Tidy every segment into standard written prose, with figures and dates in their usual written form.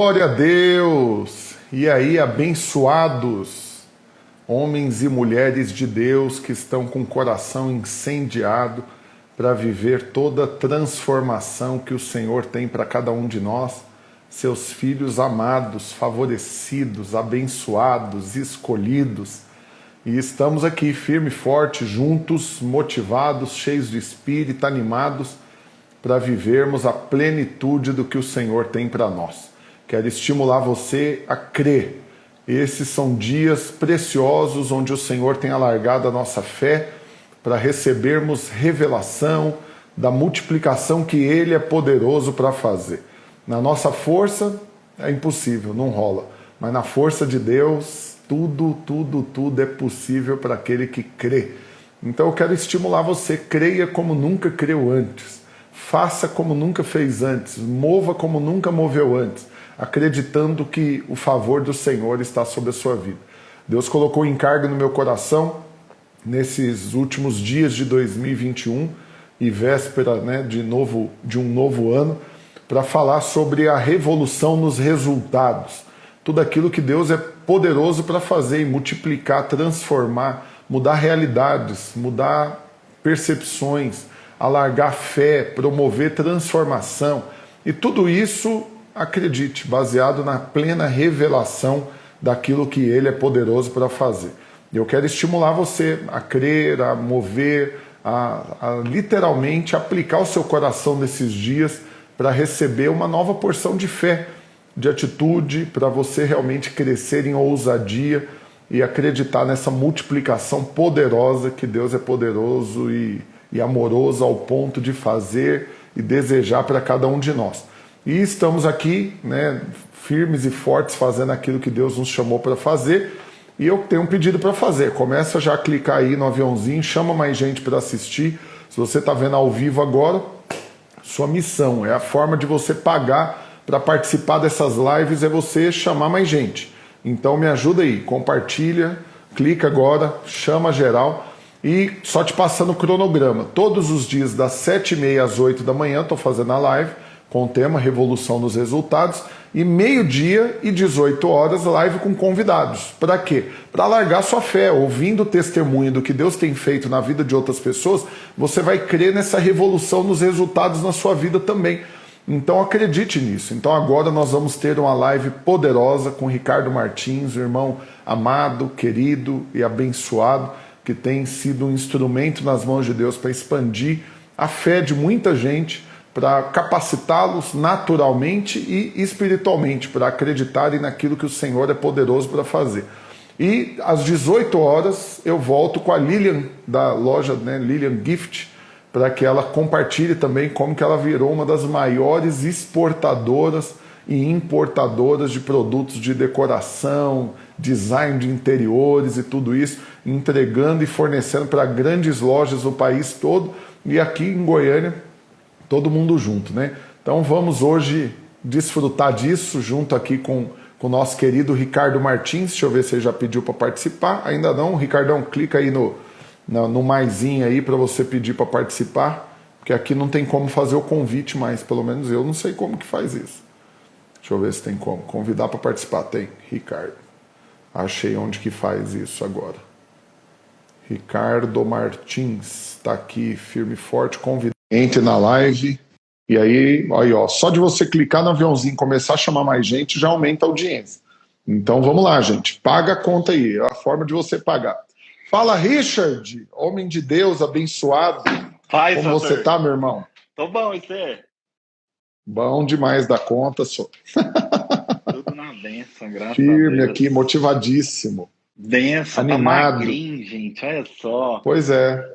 Glória a Deus! E aí, abençoados, homens e mulheres de Deus que estão com o coração incendiado para viver toda a transformação que o Senhor tem para cada um de nós, seus filhos amados, favorecidos, abençoados, escolhidos. E estamos aqui firme e forte, juntos, motivados, cheios de espírito, animados para vivermos a plenitude do que o Senhor tem para nós. Quero estimular você a crer. Esses são dias preciosos onde o Senhor tem alargado a nossa fé para recebermos revelação da multiplicação que Ele é poderoso para fazer. Na nossa força é impossível, não rola. Mas na força de Deus, tudo é possível para aquele que crê. Então eu quero estimular você, creia como nunca creu antes. Faça como nunca fez antes, mova como nunca moveu antes, acreditando que o favor do Senhor está sobre a sua vida. Deus colocou encargo no meu coração nesses últimos dias de 2021 e véspera, de um novo ano, para falar sobre a revolução nos resultados. Tudo aquilo que Deus é poderoso para fazer e multiplicar, transformar, mudar realidades, mudar percepções, alargar fé, promover transformação. E tudo isso, acredite, baseado na plena revelação daquilo que Ele é poderoso para fazer. Eu quero estimular você a crer, a mover, a literalmente aplicar o seu coração nesses dias para receber uma nova porção de fé, de atitude, para você realmente crescer em ousadia e acreditar nessa multiplicação poderosa que Deus é poderoso e amoroso ao ponto de fazer e desejar para cada um de nós. E estamos aqui, firmes e fortes, fazendo aquilo que Deus nos chamou para fazer. E eu tenho um pedido para fazer. Começa já a clicar aí no aviãozinho, chama mais gente para assistir. Se você está vendo ao vivo agora, sua missão é a forma de você pagar para participar dessas lives, é você chamar mais gente. Então me ajuda aí, compartilha, clica agora, chama geral. E só te passando o cronograma, todos os dias das 7h30 às 8 da manhã, estou fazendo a live com o tema Revolução nos Resultados, e meio-dia e 18 horas, live com convidados. Para quê? Para alargar sua fé, ouvindo o testemunho do que Deus tem feito na vida de outras pessoas, você vai crer nessa revolução nos resultados na sua vida também. Então acredite nisso. Então agora nós vamos ter uma live poderosa com Ricardo Martins, um irmão amado, querido e abençoado, que tem sido um instrumento nas mãos de Deus para expandir a fé de muita gente, para capacitá-los naturalmente e espiritualmente, para acreditarem naquilo que o Senhor é poderoso para fazer. E às 18 horas eu volto com a Lilian, da loja Lilian Gift, para que ela compartilhe também como que ela virou uma das maiores exportadoras e importadoras de produtos de decoração, design de interiores e tudo isso, entregando e fornecendo para grandes lojas do país todo, e aqui em Goiânia, todo mundo junto, Então vamos hoje desfrutar disso, junto aqui com o nosso querido Ricardo Martins. Deixa eu ver se ele já pediu para participar. Ainda não, Ricardão, clica aí no maisinho aí para você pedir para participar, porque aqui não tem como fazer o convite mais, pelo menos eu não sei como que faz isso. Deixa eu ver se tem como. Convidar para participar. Tem, Ricardo. Achei onde que faz isso agora. Ricardo Martins está aqui, firme e forte, convidado. Entre na live. E aí, só de você clicar no aviãozinho e começar a chamar mais gente, já aumenta a audiência. Então vamos lá, gente. Paga a conta aí. É a forma de você pagar. Fala, Richard, homem de Deus, abençoado. Como você tá, meu irmão? Tô bom, e você? Bom demais da conta, só. Tudo na benção, graças a Deus. Firme aqui, motivadíssimo. Benção, animado. Tá magrinho, gente, olha só. Pois é.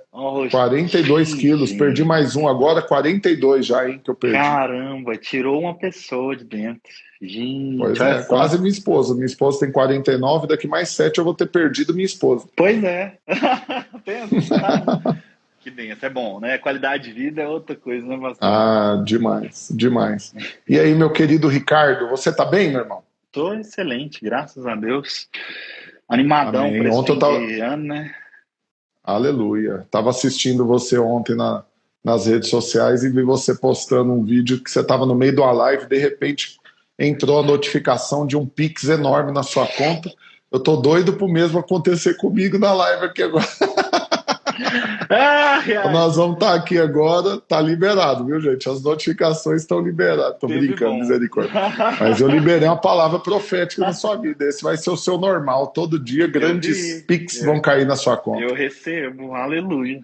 42 quilos, gente. Perdi mais um agora, 42 já, hein, que eu perdi. Caramba, tirou uma pessoa de dentro. Gente, pois é, só. Quase minha esposa. Minha esposa tem 49, daqui mais 7 eu vou ter perdido minha esposa. Pois é. Pensa. Que benção, é bom, né? Qualidade de vida é outra coisa, né, pastor? Ah, demais. E aí, meu querido Ricardo, você tá bem, meu irmão? Tô excelente, graças a Deus. Animadão para esse fim de ano, né? Aleluia. Estava assistindo você ontem nas redes sociais e vi você postando um vídeo que você estava no meio de uma live, de repente entrou a notificação de um Pix enorme na sua conta. Eu tô doido pro mesmo acontecer comigo na live aqui agora. Nós vamos estar aqui agora, tá liberado, viu, gente? As notificações estão liberadas. Tô Sempre brincando, bom. misericórdia. Mas eu liberei uma palavra profética na sua vida. Esse vai ser o seu normal. Todo dia, grandes Pix vão cair na sua conta. Eu recebo, aleluia.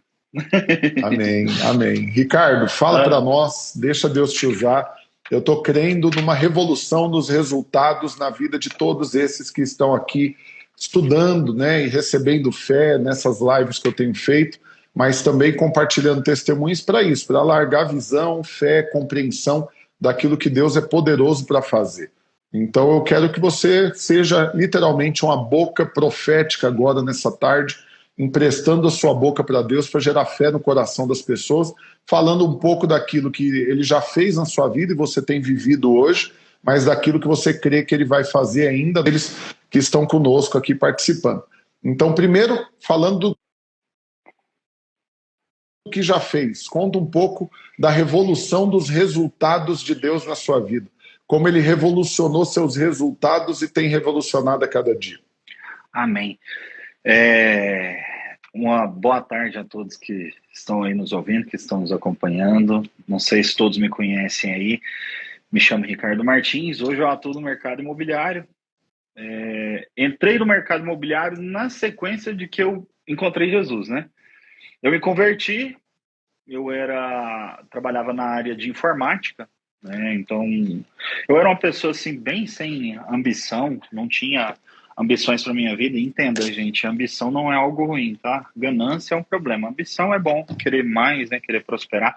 Amém, amém. Ricardo, fala para nós, deixa Deus te usar. Eu estou crendo numa revolução nos resultados na vida de todos esses que estão aqui estudando, né, e recebendo fé nessas lives que eu tenho feito, mas também compartilhando testemunhos para isso, para largar visão, fé, compreensão daquilo que Deus é poderoso para fazer. Então eu quero que você seja literalmente uma boca profética agora nessa tarde, emprestando a sua boca para Deus para gerar fé no coração das pessoas, falando um pouco daquilo que Ele já fez na sua vida e você tem vivido hoje, mas daquilo que você crê que Ele vai fazer ainda, deles que estão conosco aqui participando. Então, primeiro, falando do que já fez, conta um pouco da revolução dos resultados de Deus na sua vida, como Ele revolucionou seus resultados e tem revolucionado a cada dia. Amém. Uma boa tarde a todos que estão aí nos ouvindo, que estão nos acompanhando. Não sei se todos me conhecem aí. Me chamo Ricardo Martins. Hoje eu atuo no mercado imobiliário. Entrei no mercado imobiliário na sequência de que eu encontrei Jesus, né? Eu me converti. Eu trabalhava na área de informática, né? Então eu era uma pessoa assim bem sem ambição, não tinha ambições para minha vida. Entenda, gente, ambição não é algo ruim, tá? Ganância é um problema. Ambição é bom, querer mais, né? Querer prosperar.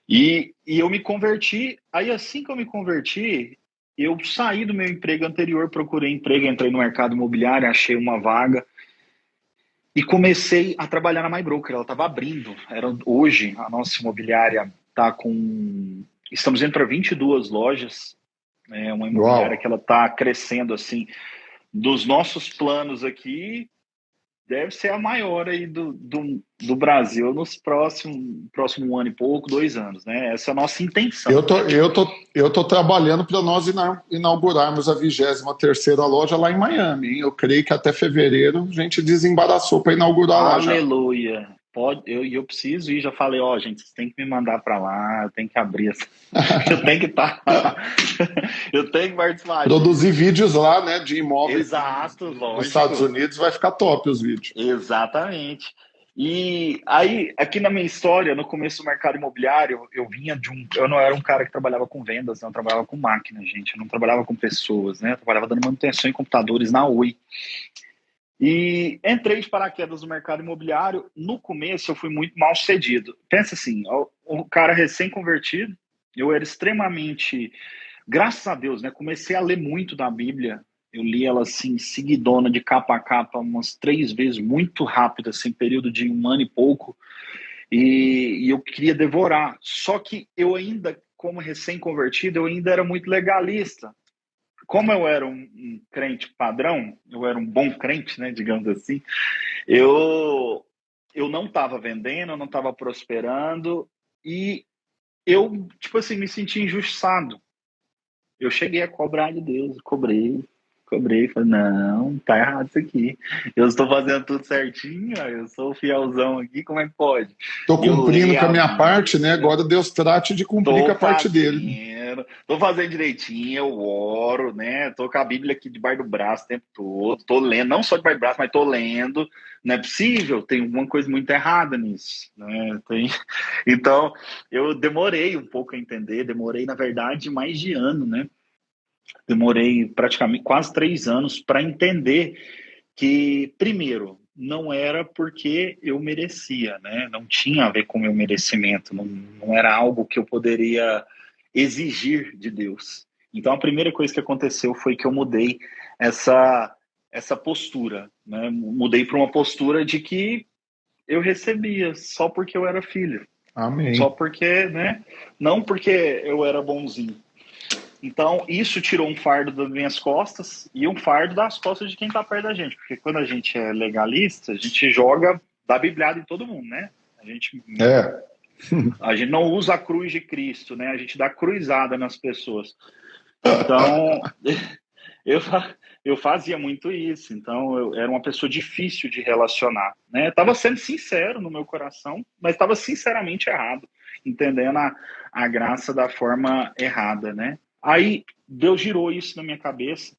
E eu me converti. Aí assim que eu me converti, eu saí do meu emprego anterior, procurei emprego, entrei no mercado imobiliário, achei uma vaga e comecei a trabalhar na MyBroker. Ela estava abrindo. Hoje a nossa imobiliária está com... Estamos indo para 22 lojas. É uma imobiliária que ela está crescendo assim. Dos nossos planos aqui, deve ser a maior aí do Brasil nos próximo ano e pouco, 2 anos, né? Essa é a nossa intenção. Eu tô trabalhando para nós inaugurarmos a 23ª loja lá em Miami, hein? Eu creio que até fevereiro a gente desembaraçou para inaugurar lá já. Aleluia! Eu preciso ir, já falei, gente, vocês têm que me mandar para lá, eu tenho que abrir eu tenho que estar eu tenho que participar. Produzir vídeos lá, né, de imóveis. Exato, lógico. Nos Estados Unidos vai ficar top os vídeos. Exatamente. E aí, aqui na minha história, no começo do mercado imobiliário, eu não era um cara que trabalhava com vendas, não, eu trabalhava com máquina, gente, eu não trabalhava com pessoas, né, eu trabalhava dando manutenção em computadores na Oi. E entrei de paraquedas no mercado imobiliário. No começo eu fui muito mal sucedido. Pensa assim, o cara recém-convertido, eu era extremamente, graças a Deus, né? Comecei a ler muito da Bíblia. Eu li ela assim, seguidona, de capa a capa, umas 3 vezes, muito rápido, assim, período de 1 ano e pouco. E eu queria devorar. Só que eu ainda, como recém-convertido, eu ainda era muito legalista. Como eu era um crente padrão, eu era um bom crente, né, digamos assim, eu não estava vendendo, eu não estava prosperando e eu, tipo assim, me senti injustiçado. Eu cheguei a cobrar de Deus, cobrei, falei, não, tá errado isso aqui. Eu estou fazendo tudo certinho, eu sou fielzão aqui, como é que pode? Estou cumprindo com a minha parte, né? Agora Deus trate de cumprir com a parte dele. Tô fazendo direitinho, eu oro, né? Tô com a Bíblia aqui debaixo do braço o tempo todo, tô lendo, não só debaixo do braço, mas tô lendo. Não é possível, tem alguma coisa muito errada nisso, né? Então, eu demorei um pouco a entender, demorei, na verdade, mais de ano, né? Demorei praticamente quase 3 anos para entender que, primeiro, não era porque eu merecia, né? Não tinha a ver com o meu merecimento, não era algo que eu poderia exigir de Deus. Então, a primeira coisa que aconteceu foi que eu mudei essa postura, né? Mudei para uma postura de que eu recebia só porque eu era filho. Amém. Só porque, né? Não porque eu era bonzinho. Então, isso tirou um fardo das minhas costas e um fardo das costas de quem está perto da gente. Porque quando a gente é legalista, a gente joga, dá bibliada em todo mundo, né? A gente não usa a cruz de Cristo, né? A gente dá cruzada nas pessoas. Então, eu, eu fazia muito isso. Então, eu era uma pessoa difícil de relacionar, né? Eu estava sendo sincero no meu coração, mas estava sinceramente errado, entendendo a graça da forma errada, né? Aí, Deus girou isso na minha cabeça.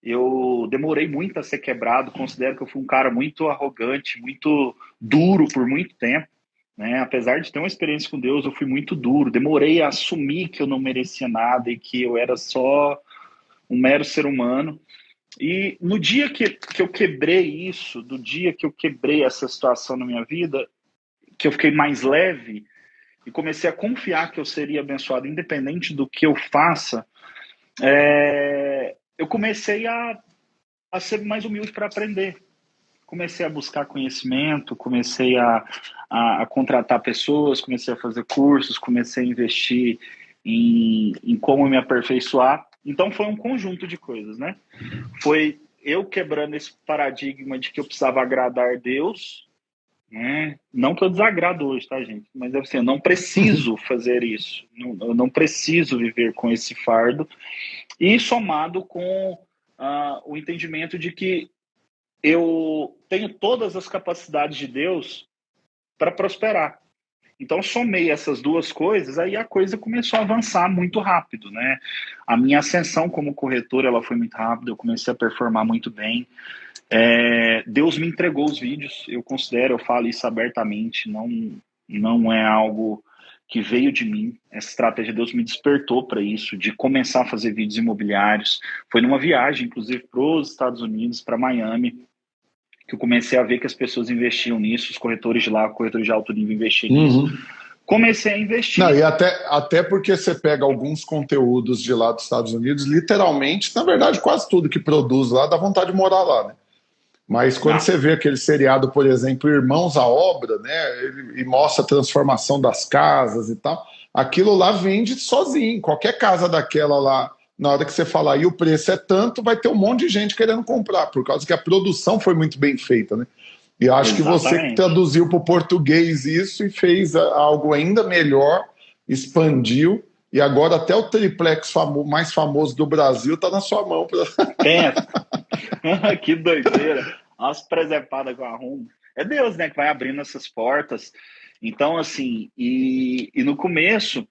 Eu demorei muito a ser quebrado, considero que eu fui um cara muito arrogante, muito duro por muito tempo, né? Apesar de ter uma experiência com Deus, eu fui muito duro, demorei a assumir que eu não merecia nada e que eu era só um mero ser humano. E no dia que eu quebrei isso, do dia que eu quebrei essa situação na minha vida, que eu fiquei mais leve e comecei a confiar que eu seria abençoado, independente do que eu faça, eu comecei a ser mais humilde para aprender. Comecei a buscar conhecimento, comecei a contratar pessoas, comecei a fazer cursos, comecei a investir em como me aperfeiçoar. Então foi um conjunto de coisas, né? Foi eu quebrando esse paradigma de que eu precisava agradar Deus, né? Não que eu desagrado hoje, tá, gente? Mas é assim, eu não preciso fazer isso. Eu não preciso viver com esse fardo. E somado com o entendimento de que eu tenho todas as capacidades de Deus para prosperar. Então, somei essas duas coisas, aí a coisa começou a avançar muito rápido, né? A minha ascensão como corretor, ela foi muito rápida, eu comecei a performar muito bem. Deus me entregou os vídeos, eu considero, eu falo isso abertamente, não é algo que veio de mim. Essa estratégia, Deus me despertou para isso, de começar a fazer vídeos imobiliários. Foi numa viagem, inclusive, para os Estados Unidos, para Miami, que eu comecei a ver que as pessoas investiam nisso, os corretores de lá, corretores de alto nível investiam nisso. Comecei a investir. Não, e até porque você pega alguns conteúdos de lá dos Estados Unidos, literalmente, na verdade, quase tudo que produz lá dá vontade de morar lá, né? Mas quando você vê aquele seriado, por exemplo, Irmãos à Obra, né, e mostra a transformação das casas e tal, aquilo lá vende sozinho. Qualquer casa daquela lá, na hora que você falar, e o preço é tanto, vai ter um monte de gente querendo comprar, por causa que a produção foi muito bem feita, né? E eu acho que você que Exatamente. traduziu para o português isso e fez algo ainda melhor, expandiu, e agora até o triplex mais famoso do Brasil está na sua mão. Pensa. Que doideira. Umas presepadas que eu arrumo. É Deus, né, que vai abrindo essas portas. Então, assim, e no começo,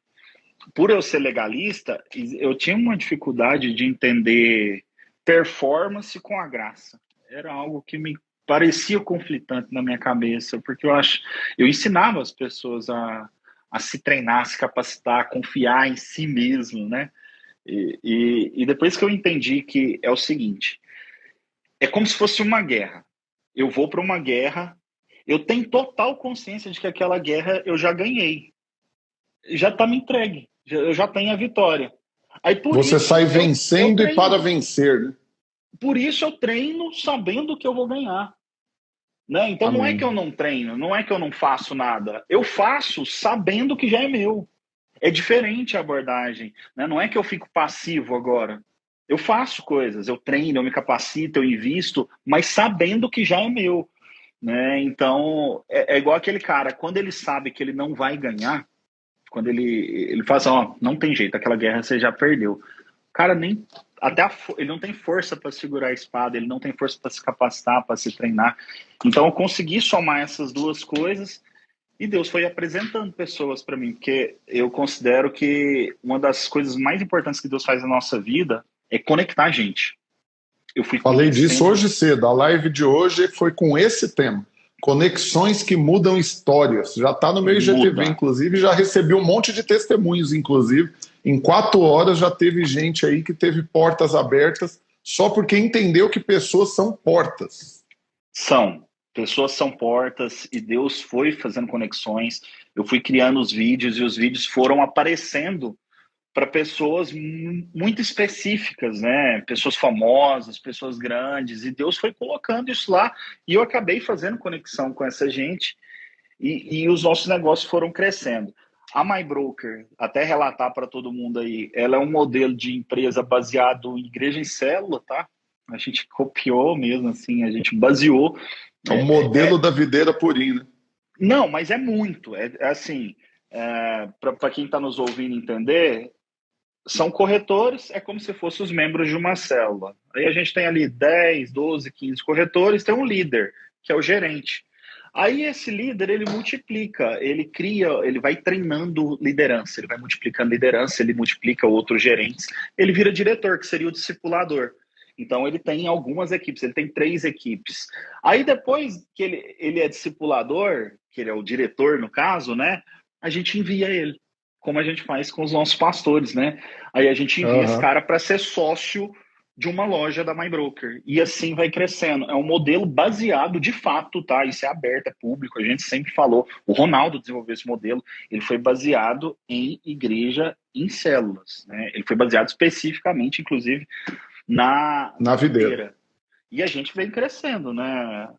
por eu ser legalista, eu tinha uma dificuldade de entender performance com a graça. Era algo que me parecia conflitante na minha cabeça, porque eu ensinava as pessoas a se treinar, a se capacitar, a confiar em si mesmo, né? E depois que eu entendi que é o seguinte, é como se fosse uma guerra. Eu vou para uma guerra, eu tenho total consciência de que aquela guerra eu já ganhei. Já está me entregue, eu já tenho a vitória. Aí por Você sai isso eu vencendo e para treino. vencer, né? Por isso eu treino sabendo que eu vou ganhar. Né? Então não é que eu Amém. não treino, não é que eu não faço nada. Eu faço sabendo que já é meu. É diferente a abordagem. Né? Não é que eu fico passivo agora. Eu faço coisas, eu treino, eu me capacito, eu invisto, mas sabendo que já é meu. Né? Então, é igual aquele cara, quando ele sabe que ele não vai ganhar, quando ele fala assim, ó, não tem jeito, aquela guerra você já perdeu. O cara nem ele não tem força para segurar a espada, ele não tem força para se capacitar, para se treinar. Então eu consegui somar essas duas coisas e Deus foi apresentando pessoas para mim, porque eu considero que uma das coisas mais importantes que Deus faz na nossa vida é conectar a gente. Eu fui Falei disso conhecendo. hoje cedo. A live de hoje foi com esse tema. Conexões que mudam histórias. Já está no meu IGTV, Muda. inclusive, já recebi um monte de testemunhos, inclusive. Em 4 horas já teve gente aí que teve portas abertas só porque entendeu que pessoas são portas. São. Pessoas são portas e Deus foi fazendo conexões. Eu fui criando os vídeos e os vídeos foram aparecendo para pessoas muito específicas, né? Pessoas famosas, pessoas grandes, e Deus foi colocando isso lá e eu acabei fazendo conexão com essa gente e os nossos negócios foram crescendo. A MyBroker, até relatar para todo mundo aí, ela é um modelo de empresa baseado em igreja em célula, tá? A gente copiou mesmo, assim, a gente baseou. É o modelo da videira purinha. Não, mas é muito. É assim, para quem está nos ouvindo entender, São corretores, é como se fossem os membros de uma célula. Aí a gente tem ali 10, 12, 15 corretores, tem um líder, que é o gerente. Aí esse líder, ele multiplica, ele cria, ele vai treinando liderança, ele vai multiplicando liderança, ele multiplica outros gerentes, ele vira diretor, que seria o discipulador. Então ele tem algumas equipes, ele tem 3 equipes. Aí depois que ele é discipulador, que ele é o diretor no caso, né? A gente envia ele, como a gente faz com os nossos pastores, né? Aí a gente envia esse Aham. cara para ser sócio de uma loja da MyBroker. E assim vai crescendo. É um modelo baseado de fato, tá? Isso é aberto, é público, a gente sempre falou. O Ronaldo desenvolveu esse modelo, ele foi baseado em igreja em células, né? Ele foi baseado especificamente, inclusive, na Na videira. videira. E a gente vem crescendo, né?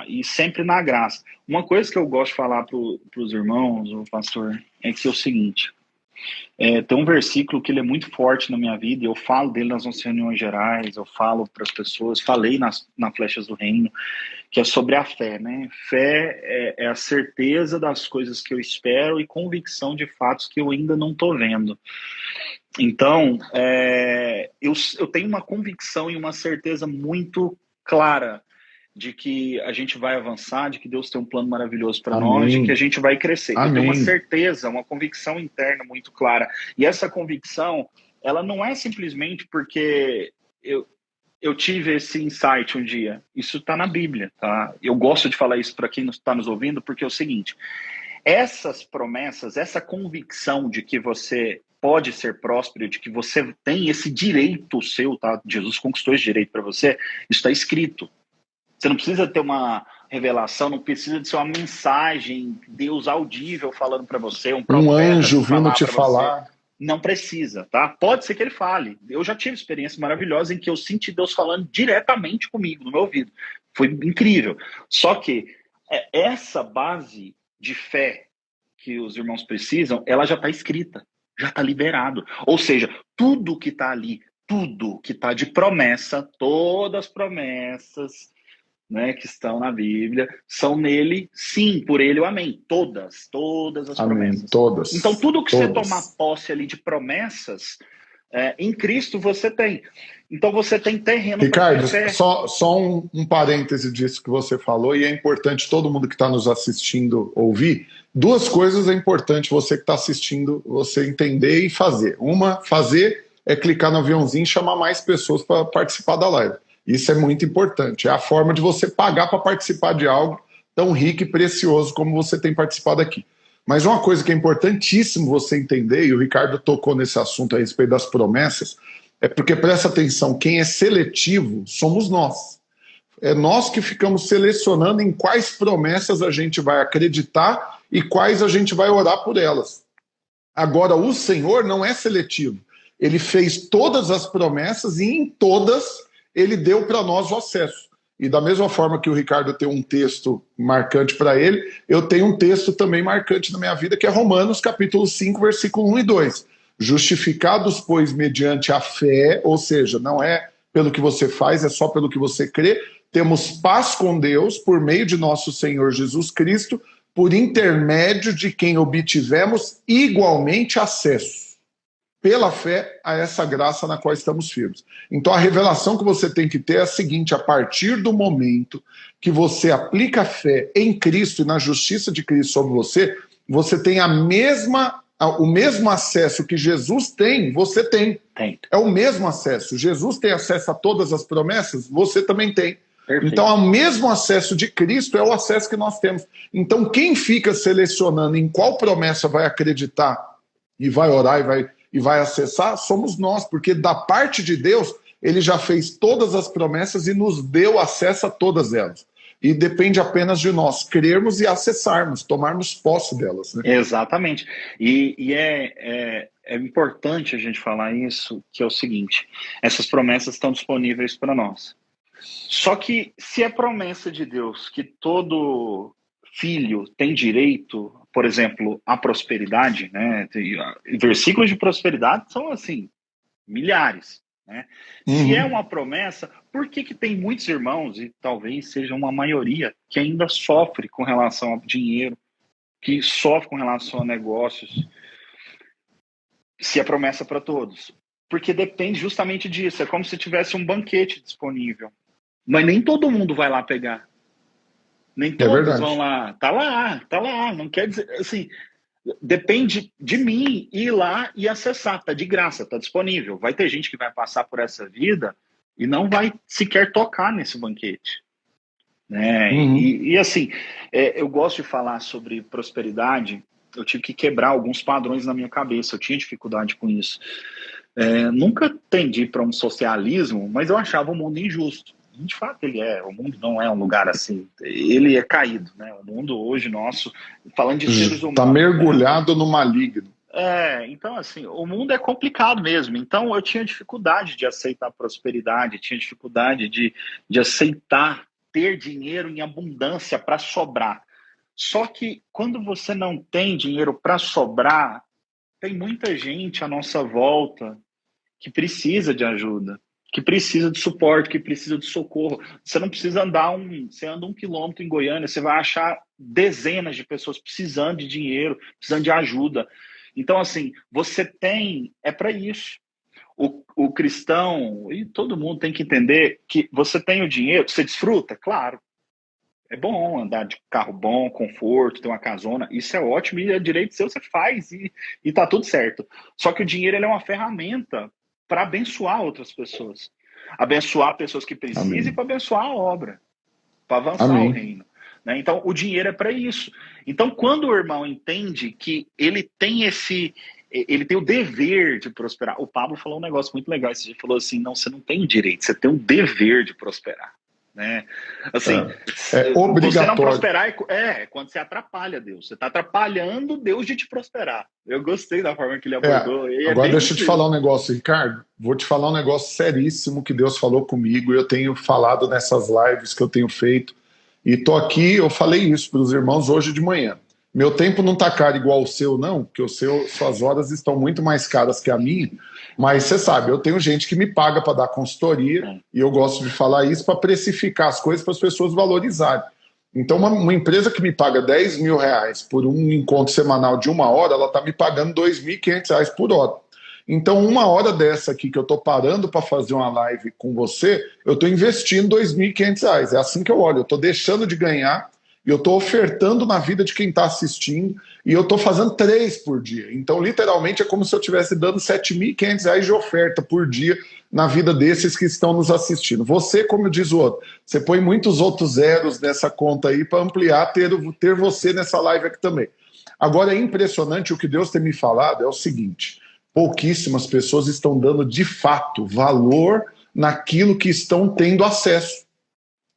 E sempre na graça. Uma coisa que eu gosto de falar para os irmãos, o pastor, é que é o seguinte: tem um versículo que ele é muito forte na minha vida, e eu falo dele nas nossas reuniões gerais, eu falo para as pessoas, falei na Flechas do Reino, que é sobre a fé, né? Fé é a certeza das coisas que eu espero e convicção de fatos que eu ainda não estou vendo. Então, eu tenho uma convicção e uma certeza muito clara de que a gente vai avançar, de que Deus tem um plano maravilhoso para nós, de que a Amém. gente vai crescer. Eu tenho uma Amém. certeza, uma convicção interna muito clara. E essa convicção, ela não é simplesmente porque eu tive esse insight um dia. Isso está na Bíblia, tá? Eu gosto de falar isso para quem está nos ouvindo, porque é o seguinte: essas promessas, essa convicção de que você pode ser próspero, de que você tem esse direito seu, tá? Jesus conquistou esse direito para você, isso está escrito. Você não precisa ter uma revelação, não precisa de ser uma mensagem, Deus audível falando para você, um Um profeta anjo vir vindo falar te para você. falar. Não precisa, tá? Pode ser que ele fale. Eu já tive experiência maravilhosa em que eu senti Deus falando diretamente comigo, no meu ouvido. Foi incrível. Só que essa base de fé que os irmãos precisam, ela já está escrita, já está liberado. Ou seja, tudo que está ali, tudo que está de promessa, todas as promessas, né, que estão na Bíblia, são nele, sim, por ele o amém. Todas as Amém. promessas. Então, Todas. tudo que você tomar Todas. posse ali de promessas, em Cristo você tem. Então, você tem terreno para ter Ricardo, fé. só um parêntese disso que você falou, e é importante todo mundo que está nos assistindo ouvir. Duas coisas é importante você que está assistindo, você entender e fazer. Uma, fazer é clicar no aviãozinho e chamar mais pessoas para participar da live. Isso é muito importante. É a forma de você pagar para participar de algo tão rico e precioso como você tem participado aqui. Mas uma coisa que é importantíssimo você entender, e o Ricardo tocou nesse assunto a respeito das promessas, é porque presta atenção, quem é seletivo somos nós. É nós que ficamos selecionando em quais promessas a gente vai acreditar e quais a gente vai orar por elas. Agora, o Senhor não é seletivo. Ele fez todas as promessas e em todas ele deu para nós o acesso. E da mesma forma que o Ricardo tem um texto marcante para ele, eu tenho um texto também marcante na minha vida, que é Romanos capítulo 5, versículo 1 e 2. Justificados, pois, mediante a fé, ou seja, não é pelo que você faz, é só pelo que você crê, temos paz com Deus por meio de nosso Senhor Jesus Cristo, por intermédio de quem obtivemos igualmente acesso pela fé a essa graça na qual estamos firmes. Então a revelação que você tem que ter é a seguinte: a partir do momento que você aplica a fé em Cristo e na justiça de Cristo sobre você, você tem o mesmo acesso que Jesus tem, você tem. Tem. É o mesmo acesso. Jesus tem acesso a todas as promessas, você também tem. Perfeito. Então, o mesmo acesso de Cristo é o acesso que nós temos. Então, quem fica selecionando em qual promessa vai acreditar e vai orar e vai acessar, somos nós, porque da parte de Deus, ele já fez todas as promessas e nos deu acesso a todas elas. E depende apenas de nós crermos e acessarmos, tomarmos posse delas. Né? Exatamente. E é importante a gente falar isso, que é o seguinte: essas promessas estão disponíveis para nós. Só que se é promessa de Deus que todo filho tem direito, por exemplo, à prosperidade, né? Versículos de prosperidade são assim, milhares, né? Se é uma promessa, por que tem muitos irmãos, e talvez seja uma maioria, que ainda sofre com relação ao dinheiro, que sofre com relação a negócios? se é promessa para todos. Porque depende justamente disso. É como se tivesse um banquete disponível. Mas nem todo mundo vai lá pegar. Nem É todos vão verdade. lá. Tá lá, tá lá. Não quer dizer, assim, depende de mim ir lá e acessar. Tá de graça, tá disponível. Vai ter gente que vai passar por essa vida e não vai sequer tocar nesse banquete. Né? Uhum. Assim, eu gosto de falar sobre prosperidade. Eu tive que quebrar alguns padrões na minha cabeça. Eu tinha dificuldade com isso. Nunca tendi para um socialismo, mas eu achava o mundo injusto. De fato, ele é. O mundo não é um lugar assim. Ele é caído, né? O mundo hoje nosso, falando de seres Está humanos, né? mergulhado no maligno. Então, assim, o mundo é complicado mesmo. Então, eu tinha dificuldade de aceitar prosperidade, tinha dificuldade de aceitar ter dinheiro em abundância para sobrar. Só que quando você não tem dinheiro para sobrar, tem muita gente à nossa volta que precisa de ajuda, que precisa de suporte, que precisa de socorro. Você não precisa você anda 1 quilômetro em Goiânia, você vai achar dezenas de pessoas precisando de dinheiro, precisando de ajuda. Então, assim, você tem, é para isso. O cristão, e todo mundo tem que entender que você tem o dinheiro, você desfruta? Claro. É bom andar de carro bom, conforto, ter uma casona, isso é ótimo e é direito seu, você faz e tá tudo certo. Só que o dinheiro ele é uma ferramenta para abençoar outras pessoas. Abençoar pessoas que precisam e Amém. para abençoar a obra, para avançar o Amém. reino. Né? Então, o dinheiro é para isso. Então, quando o irmão entende que ele tem o dever de prosperar. O Pablo falou um negócio muito legal. Ele falou assim: não, você não tem o direito, você tem o dever de prosperar. Né? Assim, É você não obrigatório. prosperar é quando você atrapalha Deus. Você está atrapalhando Deus de te prosperar. Eu gostei da forma que ele É, abordou. E é agora bem deixa eu isso te falar mesmo. um negócio, Ricardo. Vou te falar um negócio seríssimo que Deus falou comigo e eu tenho falado nessas lives que eu tenho feito. E tô aqui, eu falei isso para os irmãos hoje de manhã. Meu tempo não tá caro igual o seu, não, porque suas horas estão muito mais caras que a minha. Mas você sabe, eu tenho gente que me paga para dar consultoria É, e eu gosto de falar isso para precificar as coisas para as pessoas valorizarem. Então, uma empresa que me paga R$ 10.000 por um encontro semanal de 1 hora, ela está me pagando R$ 2.500 por hora. Então, 1 hora dessa aqui que eu estou parando para fazer uma live com você, eu estou investindo R$ 2.500. É assim que eu olho. Eu estou deixando de ganhar e eu estou ofertando na vida de quem está assistindo e eu estou fazendo 3 por dia. Então, literalmente, é como se eu estivesse dando R$ 7.500 de oferta por dia na vida desses que estão nos assistindo. Você, como diz o outro, você põe muitos outros zeros nessa conta aí para ampliar, ter você nessa live aqui também. Agora, é impressionante o que Deus tem me falado, é o seguinte: pouquíssimas pessoas estão dando de fato valor naquilo que estão tendo acesso.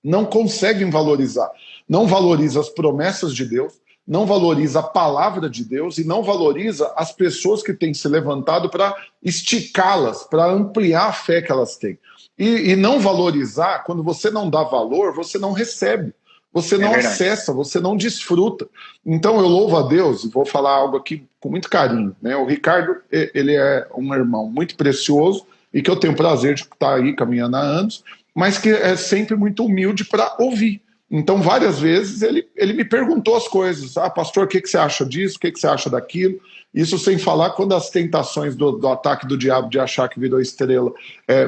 Não conseguem valorizar. Não valoriza as promessas de Deus, não valoriza a palavra de Deus e não valoriza as pessoas que têm se levantado para esticá-las, para ampliar a fé que elas têm. E não valorizar, quando você não dá valor, você não recebe. Você é não verdade. acessa, você não desfruta. Então eu louvo a Deus e vou falar algo aqui com muito carinho. Né? O Ricardo, ele é um irmão muito precioso e que eu tenho o prazer de estar aí caminhando há anos, mas que é sempre muito humilde para ouvir. Então, várias vezes ele me perguntou as coisas. Ah, pastor, o que você acha disso? O que você acha daquilo? Isso sem falar quando as tentações do ataque do diabo de achar que virou estrela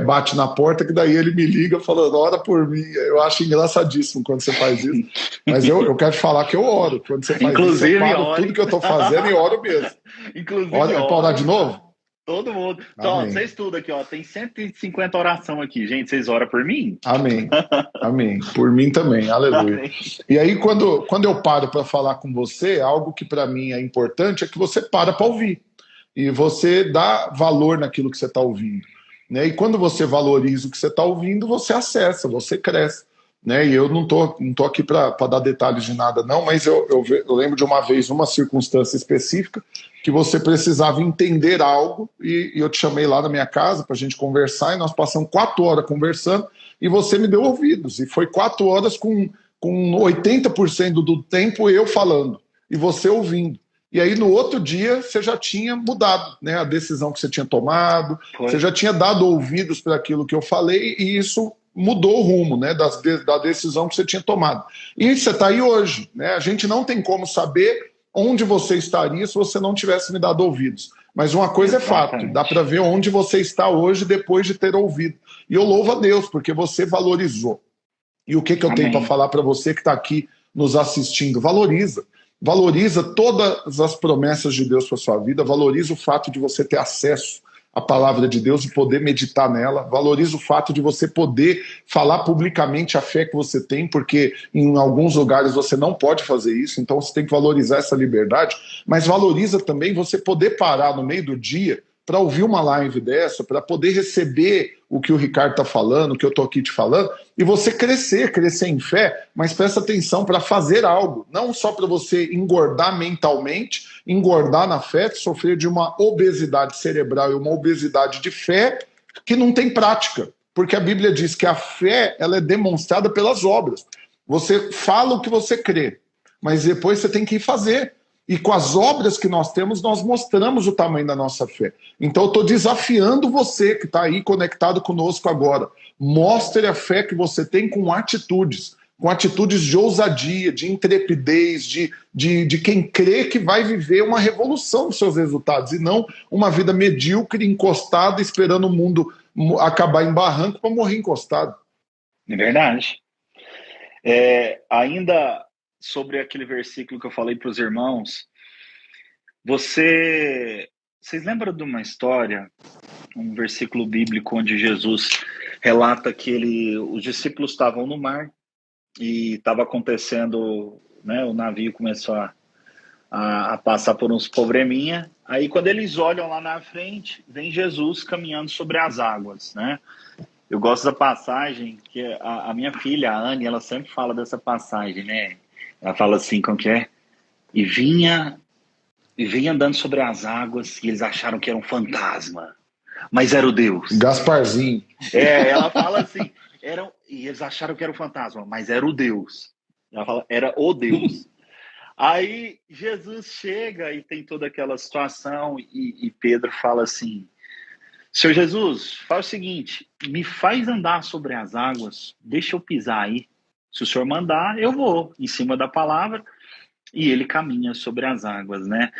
bate na porta, que daí ele me liga falando, ora por mim. Eu acho engraçadíssimo quando você faz isso. Mas eu quero te falar que eu oro. Quando você faz isso, eu Inclusive, paro tudo orem. que eu estou fazendo e oro mesmo. Inclusive, Ora, é para orar de orem, novo? tá? Todo mundo. Então, ó, Amém. vocês tudo aqui, ó. Tem 150 oração aqui, gente. Vocês oram por mim? Amém. Amém. Por mim também. Aleluia. Amém. E aí, quando eu paro para falar com você, algo que para mim é importante é que você para ouvir. E você dá valor naquilo que você está ouvindo. Né? E quando você valoriza o que você está ouvindo, você acessa, você cresce. Né? E eu não tô aqui para dar detalhes de nada, não, mas eu lembro de uma vez, uma circunstância específica, que você precisava entender algo, e eu te chamei lá na minha casa para a gente conversar, e nós passamos 4 horas conversando, e você me deu ouvidos. E foi 4 horas com 80% do tempo eu falando, e você ouvindo. E aí, no outro dia, você já tinha mudado, né, a decisão que você tinha tomado, você Foi. já tinha dado ouvidos para aquilo que eu falei, e isso mudou o rumo, né, da decisão que você tinha tomado. E você está aí hoje. Né? A gente não tem como saber onde você estaria se você não tivesse me dado ouvidos. Mas uma coisa é fato, dá para ver onde você está hoje depois de ter ouvido. E eu louvo a Deus, porque você valorizou. E o que eu tenho para falar para você que está aqui nos assistindo? Valoriza. Valoriza todas as promessas de Deus para sua vida, valoriza o fato de você ter acesso à palavra de Deus e poder meditar nela, valoriza o fato de você poder falar publicamente a fé que você tem, porque em alguns lugares você não pode fazer isso, então você tem que valorizar essa liberdade, mas valoriza também você poder parar no meio do dia para ouvir uma live dessa, para poder receber o que o Ricardo está falando, o que eu estou aqui te falando, e você crescer em fé, mas presta atenção para fazer algo, não só para você engordar mentalmente, engordar na fé, sofrer de uma obesidade cerebral e uma obesidade de fé que não tem prática, porque a Bíblia diz que a fé ela é demonstrada pelas obras. Você fala o que você crê, mas depois você tem que ir fazer. E com as obras que nós temos, nós mostramos o tamanho da nossa fé. Então eu estou desafiando você que está aí conectado conosco agora. Mostre a fé que você tem com atitudes de ousadia, de intrepidez, de quem crê que vai viver uma revolução nos seus resultados, e não uma vida medíocre, encostada, esperando o mundo acabar em barranco para morrer encostado. É verdade. Ainda sobre aquele versículo que eu falei para os irmãos, vocês lembram de uma história, um versículo bíblico onde Jesus relata que os discípulos estavam no mar e estava acontecendo, né, o navio começou a passar por uns probleminha, aí quando eles olham lá na frente, vem Jesus caminhando sobre as águas, né? Eu gosto da passagem que a minha filha, a Anne, ela sempre fala dessa passagem, né? Ela fala assim, como que é? E vinha andando sobre as águas e eles acharam que era um fantasma, mas era o Deus. Gasparzinho. Ela fala assim, e eles acharam que era um fantasma, mas era o Deus. Ela fala, era o Deus. Aí Jesus chega e tem toda aquela situação e Pedro fala assim, Senhor Jesus, faz o seguinte, me faz andar sobre as águas, deixa eu pisar aí. Se o Senhor mandar, eu vou em cima da palavra, e ele caminha sobre as águas, né?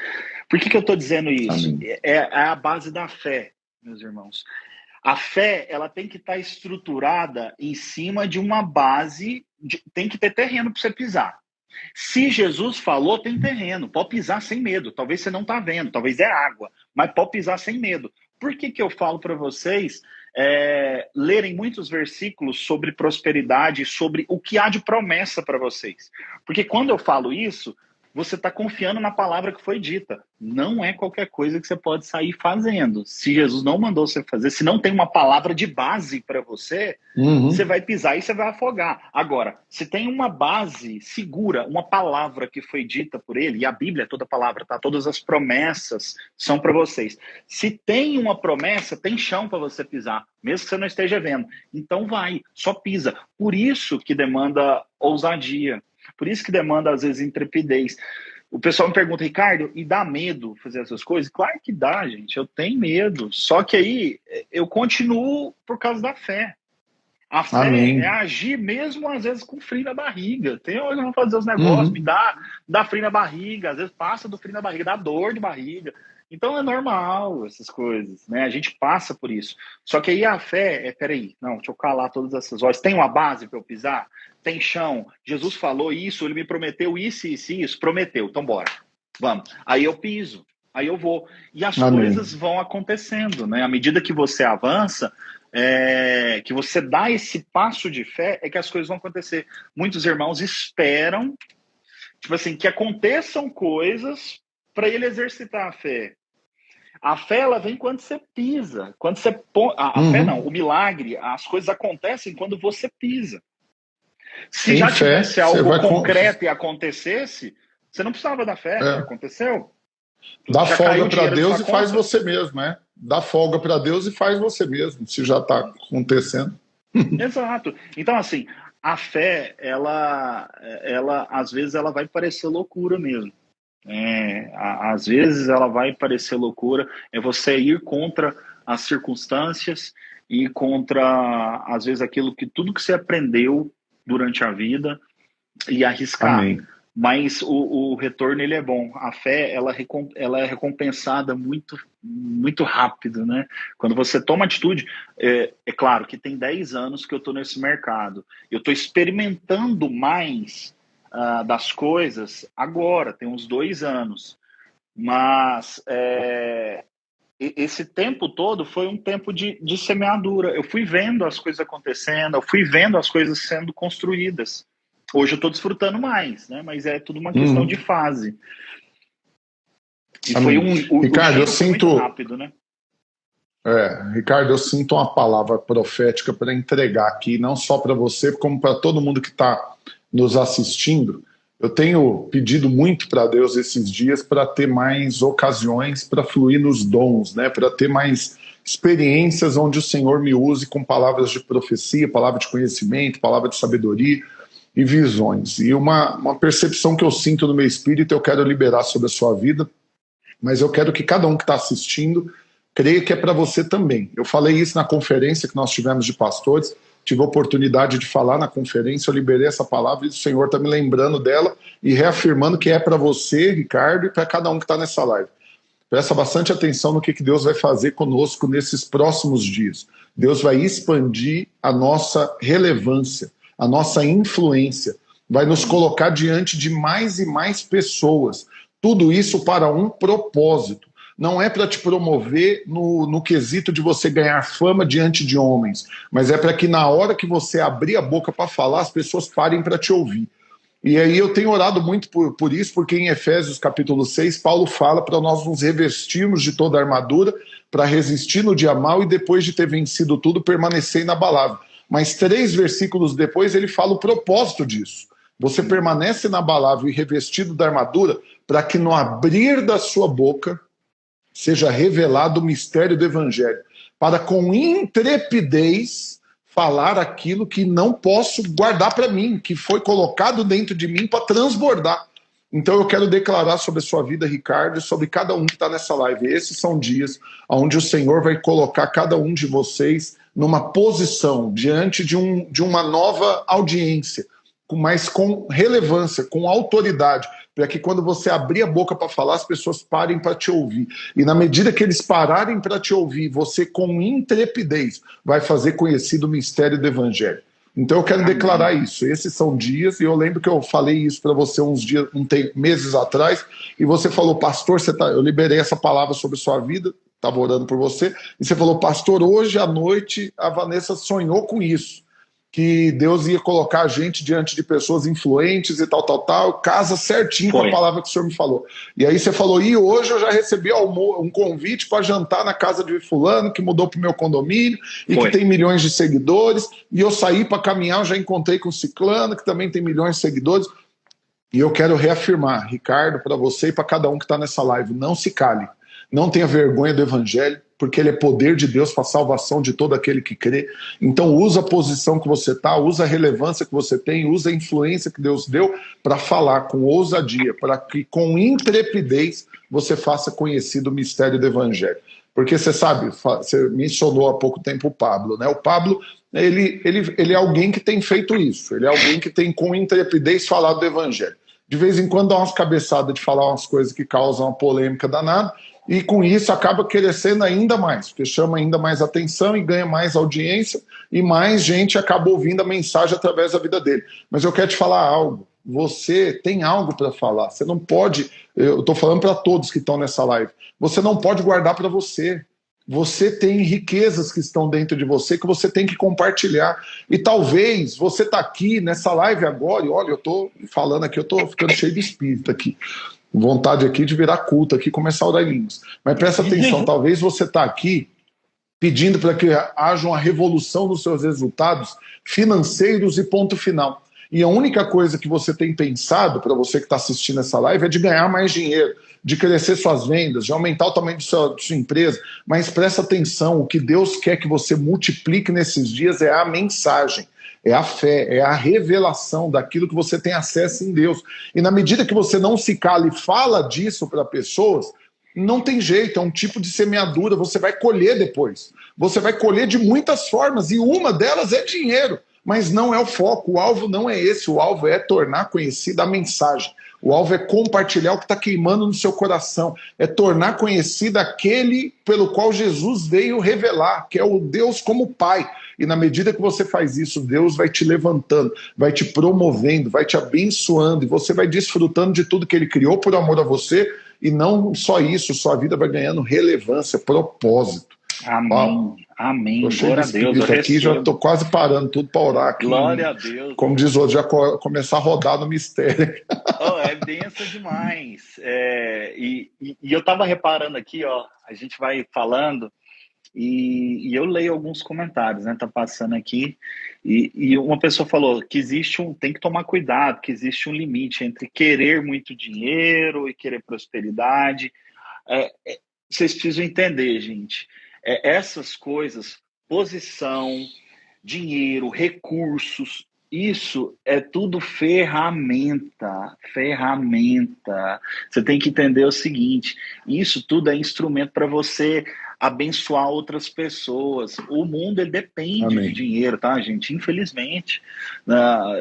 Por que eu estou dizendo isso? É a base da fé, meus irmãos. A fé, ela tem que estar estruturada em cima de uma base, tem que ter terreno para você pisar. Se Jesus falou, tem terreno, pode pisar sem medo. Talvez você não está vendo, talvez é água, mas pode pisar sem medo. Por que eu falo para vocês lerem muitos versículos sobre prosperidade, sobre o que há de promessa para vocês? Porque quando eu falo isso, você está confiando na palavra que foi dita. Não é qualquer coisa que você pode sair fazendo. Se Jesus não mandou você fazer, se não tem uma palavra de base para você, você vai pisar e você vai afogar. Agora, se tem uma base segura, uma palavra que foi dita por ele, e a Bíblia é toda palavra, tá? Todas as promessas são para vocês. Se tem uma promessa, tem chão para você pisar, mesmo que você não esteja vendo. Então vai, só pisa. Por isso que demanda ousadia. Por isso que demanda, às vezes, intrepidez. O pessoal me pergunta, Ricardo, e dá medo fazer essas coisas? Claro que dá, gente. Eu tenho medo. Só que aí eu continuo por causa da fé. A fé é agir mesmo, às vezes, com frio na barriga. Tem hora que eu vou fazer os negócios, me dá frio na barriga. Às vezes passa do frio na barriga, dá dor de barriga. Então é normal essas coisas, né? A gente passa por isso. Só que aí a fé peraí, não, deixa eu calar todas essas vozes. Tem uma base para eu pisar? Tem chão? Jesus falou isso, ele me prometeu isso, prometeu. Então bora, vamos. Aí eu piso, aí eu vou. E as coisas vão acontecendo, né? À medida que você avança, que você dá esse passo de fé, é que as coisas vão acontecer. Muitos irmãos esperam, tipo assim, que aconteçam coisas para ele exercitar a fé. A fé, ela vem quando você pisa. Quando você põe... A fé não, o milagre, as coisas acontecem quando você pisa. Se já tivesse algo concreto e acontecesse, você não precisava da fé, aconteceu. Dá folga para Deus e faz você mesmo, né? Dá folga para Deus e faz você mesmo, se já está acontecendo. Exato. Então, assim, a fé, ela às vezes, ela vai parecer loucura mesmo. Às vezes ela vai parecer loucura, é você ir contra as circunstâncias e contra, às vezes, tudo que você aprendeu durante a vida e arriscar. mas o retorno ele é bom. A fé ela é recompensada muito, muito rápido, né? Quando você toma atitude, é claro que tem 10 anos que eu estou nesse mercado. Eu estou experimentando mais das coisas agora, tem uns 2 anos. Mas esse tempo todo foi um tempo de semeadura. Eu fui vendo as coisas acontecendo, eu fui vendo as coisas sendo construídas. Hoje eu estou desfrutando mais, né? Mas é tudo uma questão de fase. E Amém. Ricardo, eu sinto muito rápido, né? Ricardo, eu sinto uma palavra profética para entregar aqui, não só para você, como para todo mundo que está nos assistindo. Eu tenho pedido muito para Deus esses dias para ter mais ocasiões para fluir nos dons, né? Para ter mais experiências onde o Senhor me use com palavras de profecia, palavra de conhecimento, palavra de sabedoria e visões. E uma percepção que eu sinto no meu espírito, eu quero liberar sobre a sua vida, mas eu quero que cada um que está assistindo creia que é para você também. Eu falei isso na conferência que nós tivemos de pastores, tive a oportunidade de falar na conferência, eu liberei essa palavra e o Senhor está me lembrando dela e reafirmando que é para você, Ricardo, e para cada um que está nessa live. Presta bastante atenção no que Deus vai fazer conosco nesses próximos dias. Deus vai expandir a nossa relevância, a nossa influência, vai nos colocar diante de mais e mais pessoas. Tudo isso para um propósito. Não é para te promover no quesito de você ganhar fama diante de homens, mas é para que na hora que você abrir a boca para falar, as pessoas parem para te ouvir. E aí eu tenho orado muito por isso, porque em Efésios capítulo 6, Paulo fala para nós nos revestirmos de toda a armadura para resistir no dia mau e depois de ter vencido tudo, permanecer inabalável. Mas 3 versículos depois ele fala o propósito disso. Você permanece inabalável e revestido da armadura para que no abrir da sua boca seja revelado o mistério do Evangelho, para com intrepidez falar aquilo que não posso guardar para mim, que foi colocado dentro de mim para transbordar. Então eu quero declarar sobre a sua vida, Ricardo, e sobre cada um que está nessa live. Esses são dias onde o Senhor vai colocar cada um de vocês numa posição diante de uma nova audiência, mas com relevância, com autoridade, para que quando você abrir a boca para falar, as pessoas parem para te ouvir. E na medida que eles pararem para te ouvir, você com intrepidez vai fazer conhecido o mistério do Evangelho. Então eu quero declarar isso. Esses são dias, e eu lembro que eu falei isso para você meses atrás, e você falou, pastor, eu liberei essa palavra sobre sua vida, estava orando por você, e você falou, pastor, hoje à noite a Vanessa sonhou com isso, que Deus ia colocar a gente diante de pessoas influentes e tal, casa certinho com a palavra que o senhor me falou. E aí você falou, e hoje eu já recebi um convite para jantar na casa de fulano, que mudou para o meu condomínio, e que tem milhões de seguidores, e eu saí para caminhar, eu já encontrei com o ciclano, que também tem milhões de seguidores. E eu quero reafirmar, Ricardo, para você e para cada um que está nessa live, não se cale, não tenha vergonha do Evangelho, porque ele é poder de Deus para a salvação de todo aquele que crê. Então usa a posição que você está, usa a relevância que você tem, usa a influência que Deus deu para falar com ousadia, para que com intrepidez você faça conhecido o mistério do Evangelho. Porque você sabe, você mencionou há pouco tempo o Pablo, né? O Pablo, ele é alguém que tem feito isso, ele é alguém que tem com intrepidez falado do Evangelho. De vez em quando dá umas cabeçadas de falar umas coisas que causam uma polêmica danada, e com isso acaba crescendo ainda mais, porque chama ainda mais atenção e ganha mais audiência, e mais gente acaba ouvindo a mensagem através da vida dele. Mas eu quero te falar algo, você tem algo para falar, você não pode, eu estou falando para todos que estão nessa live, você não pode guardar para você. Você tem riquezas que estão dentro de você que você tem que compartilhar. E talvez você está aqui nessa live agora, e olha, eu estou falando aqui, eu estou ficando cheio de espírito aqui. Vontade aqui de virar culto aqui e começar a orar em línguas. Mas presta atenção, talvez você está aqui pedindo para que haja uma revolução nos seus resultados financeiros e ponto final. E a única coisa que você tem pensado, para você que está assistindo essa live, é de ganhar mais dinheiro, de crescer suas vendas, de aumentar o tamanho de sua empresa. Mas presta atenção, o que Deus quer que você multiplique nesses dias é a mensagem. É a fé, é a revelação daquilo que você tem acesso em Deus. E na medida que você não se cala e fala disso para pessoas, não tem jeito, é um tipo de semeadura, você vai colher depois. Você vai colher de muitas formas, e uma delas é dinheiro. Mas não é o foco, o alvo não é esse, o alvo é tornar conhecida a mensagem. O alvo é compartilhar o que está queimando no seu coração. É tornar conhecido aquele pelo qual Jesus veio revelar, que é o Deus como Pai. E na medida que você faz isso, Deus vai te levantando, vai te promovendo, vai te abençoando, e você vai desfrutando de tudo que Ele criou por amor a você. E não só isso, sua vida vai ganhando relevância, propósito. Amém. Amém. Estou cheio Glória de a Deus. espírito Eu aqui, já recebo. estou quase parando tudo para orar aqui. Glória a Deus. Como diz o outro, já começar a rodar no mistério. Oh, é benção demais. E eu estava reparando aqui, ó, a gente vai falando e eu leio alguns comentários, né? Tá passando aqui e uma pessoa falou que tem que tomar cuidado, que existe um limite entre querer muito dinheiro e querer prosperidade. Vocês precisam entender, gente. Essas coisas, posição, dinheiro, recursos, isso é tudo ferramenta. Você tem que entender o seguinte: isso tudo é instrumento para você abençoar outras pessoas. O mundo ele depende Amém. de dinheiro, tá, gente? Infelizmente.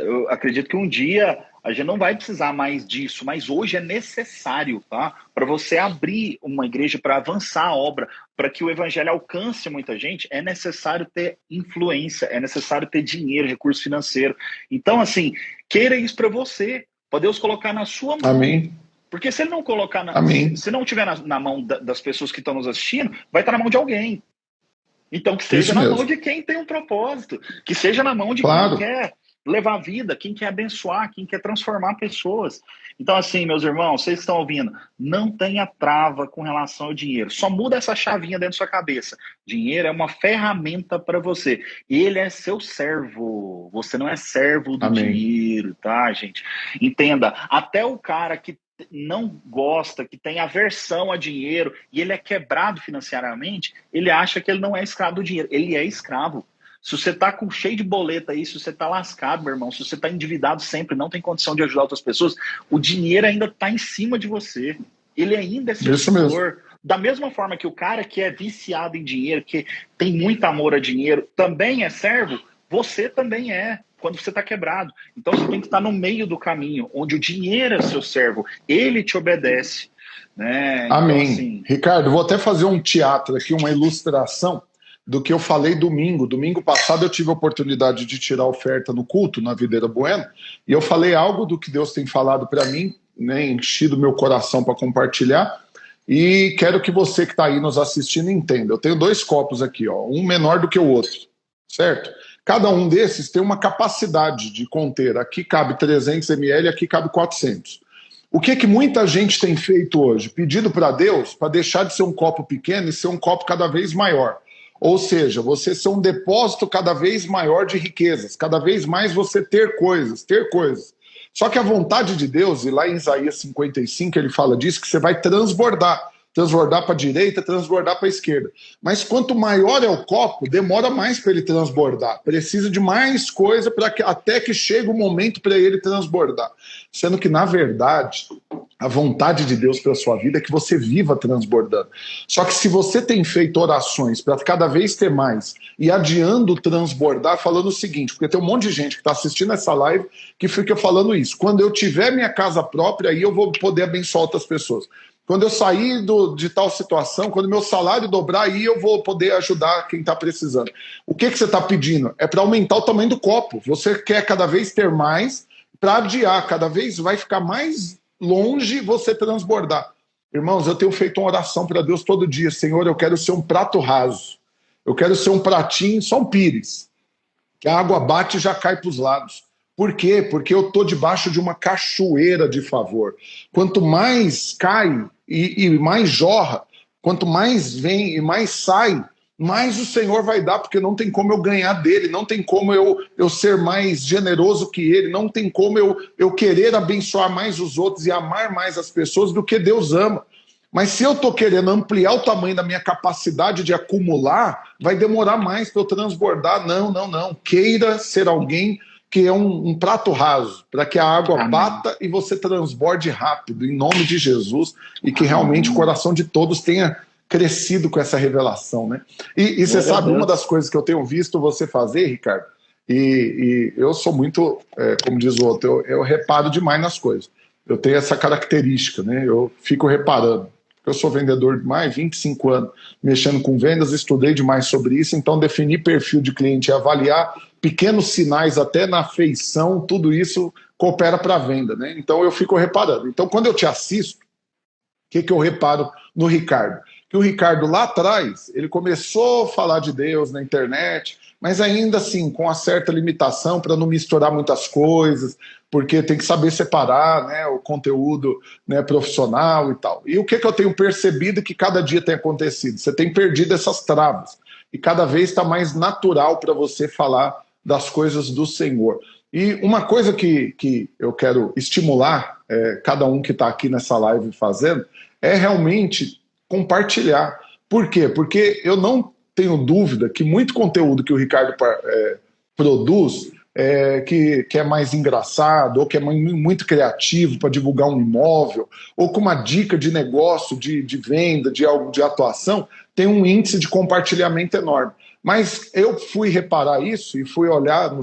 Eu acredito que um dia a gente não vai precisar mais disso, mas hoje é necessário, tá? Para você abrir uma igreja, para avançar a obra, para que o evangelho alcance muita gente, é necessário ter influência, é necessário ter dinheiro, recurso financeiro. Então, assim, queira isso para você, para Deus colocar na sua mão. Amém. Porque se ele não colocar, Amém. se não tiver na mão das pessoas que estão nos assistindo, vai estar na mão de alguém. Então, que seja na mão de quem tem um propósito, que seja na mão de quem quer levar a vida, quem quer abençoar, quem quer transformar pessoas. Então, assim, meus irmãos, vocês que estão ouvindo, não tenha trava com relação ao dinheiro. Só muda essa chavinha dentro da sua cabeça. Dinheiro é uma ferramenta para você. Ele é seu servo. Você não é servo do dinheiro, tá, gente? Entenda, até o cara que não gosta, que tem aversão a dinheiro e ele é quebrado financeiramente, ele acha que ele não é escravo do dinheiro. Ele é escravo. Se você tá cheio de boleta aí, se você tá lascado, meu irmão, se você tá endividado sempre, não tem condição de ajudar outras pessoas, o dinheiro ainda tá em cima de você. Ele ainda é seu senhor. Da mesma forma que o cara que é viciado em dinheiro, que tem muito amor a dinheiro, também é servo, você também é, quando você está quebrado. Então você tem que estar no meio do caminho, onde o dinheiro é seu servo, ele te obedece. Né? Amém. Então, assim... Ricardo, vou até fazer um teatro aqui, uma ilustração do que eu falei domingo. Domingo passado eu tive a oportunidade de tirar oferta no culto, na Videira Bueno, e eu falei algo do que Deus tem falado para mim, né, enchido meu coração para compartilhar, e quero que você que está aí nos assistindo entenda. Eu tenho 2 copos aqui, ó, um menor do que o outro, certo? Cada um desses tem uma capacidade de conter. Aqui cabe 300 ml, aqui cabe 400. O que muita gente tem feito hoje? Pedido para Deus para deixar de ser um copo pequeno e ser um copo cada vez maior. Ou seja, você ser um depósito cada vez maior de riquezas, cada vez mais você ter coisas. Só que a vontade de Deus, e lá em Isaías 55 ele fala disso, que você vai transbordar para a direita, transbordar para a esquerda. Mas quanto maior é o copo, demora mais para ele transbordar. Precisa de mais coisa até que chegue o momento para ele transbordar. Sendo que, na verdade, a vontade de Deus para a sua vida é que você viva transbordando. Só que se você tem feito orações para cada vez ter mais e adiando transbordar, falando o seguinte, porque tem um monte de gente que está assistindo essa live que fica falando isso. Quando eu tiver minha casa própria, aí eu vou poder abençoar outras pessoas. Quando eu sair de tal situação, quando meu salário dobrar, aí eu vou poder ajudar quem está precisando. O que você está pedindo? É para aumentar o tamanho do copo. Você quer cada vez ter mais para adiar. Cada vez vai ficar mais longe você transbordar. Irmãos, eu tenho feito uma oração para Deus todo dia. Senhor, eu quero ser um prato raso. Eu quero ser um pratinho, só um pires. Que a água bate e já cai para os lados. Por quê? Porque eu estou debaixo de uma cachoeira de favor. Quanto mais cai e mais jorra, quanto mais vem e mais sai, mais o Senhor vai dar, porque não tem como eu ganhar dele, não tem como eu ser mais generoso que ele, não tem como eu querer abençoar mais os outros e amar mais as pessoas do que Deus ama. Mas se eu estou querendo ampliar o tamanho da minha capacidade de acumular, vai demorar mais para eu transbordar. Não. Queira ser alguém que é um prato raso, para que a água bata e você transborde rápido, em nome de Jesus, e que realmente o coração de todos tenha crescido com essa revelação, né? E você sabe, uma das coisas que eu tenho visto você fazer, Ricardo, e eu sou muito, como diz o outro, eu reparo demais nas coisas. eu tenho essa característica, né? Eu fico reparando. Eu sou vendedor de mais de 25 anos, mexendo com vendas, estudei demais sobre isso, então definir perfil de cliente, avaliar pequenos sinais até na feição, tudo isso coopera para a venda, né? Então eu fico reparando. Então quando eu te assisto, que eu reparo no Ricardo? Que o Ricardo lá atrás, ele começou a falar de Deus na internet, mas ainda assim, com uma certa limitação para não misturar muitas coisas, porque tem que saber separar, né, o conteúdo, né, profissional e tal. E o que eu tenho percebido que cada dia tem acontecido? Você tem perdido essas travas. E cada vez está mais natural para você falar das coisas do Senhor. E uma coisa que eu quero estimular cada um que está aqui nessa live fazendo é realmente compartilhar. Por quê? Porque eu não tenho dúvida que muito conteúdo que o Ricardo produz, que é mais engraçado, ou que é muito criativo para divulgar um imóvel, ou com uma dica de negócio, de venda, de algo de atuação, tem um índice de compartilhamento enorme. Mas eu fui reparar isso e fui olhar no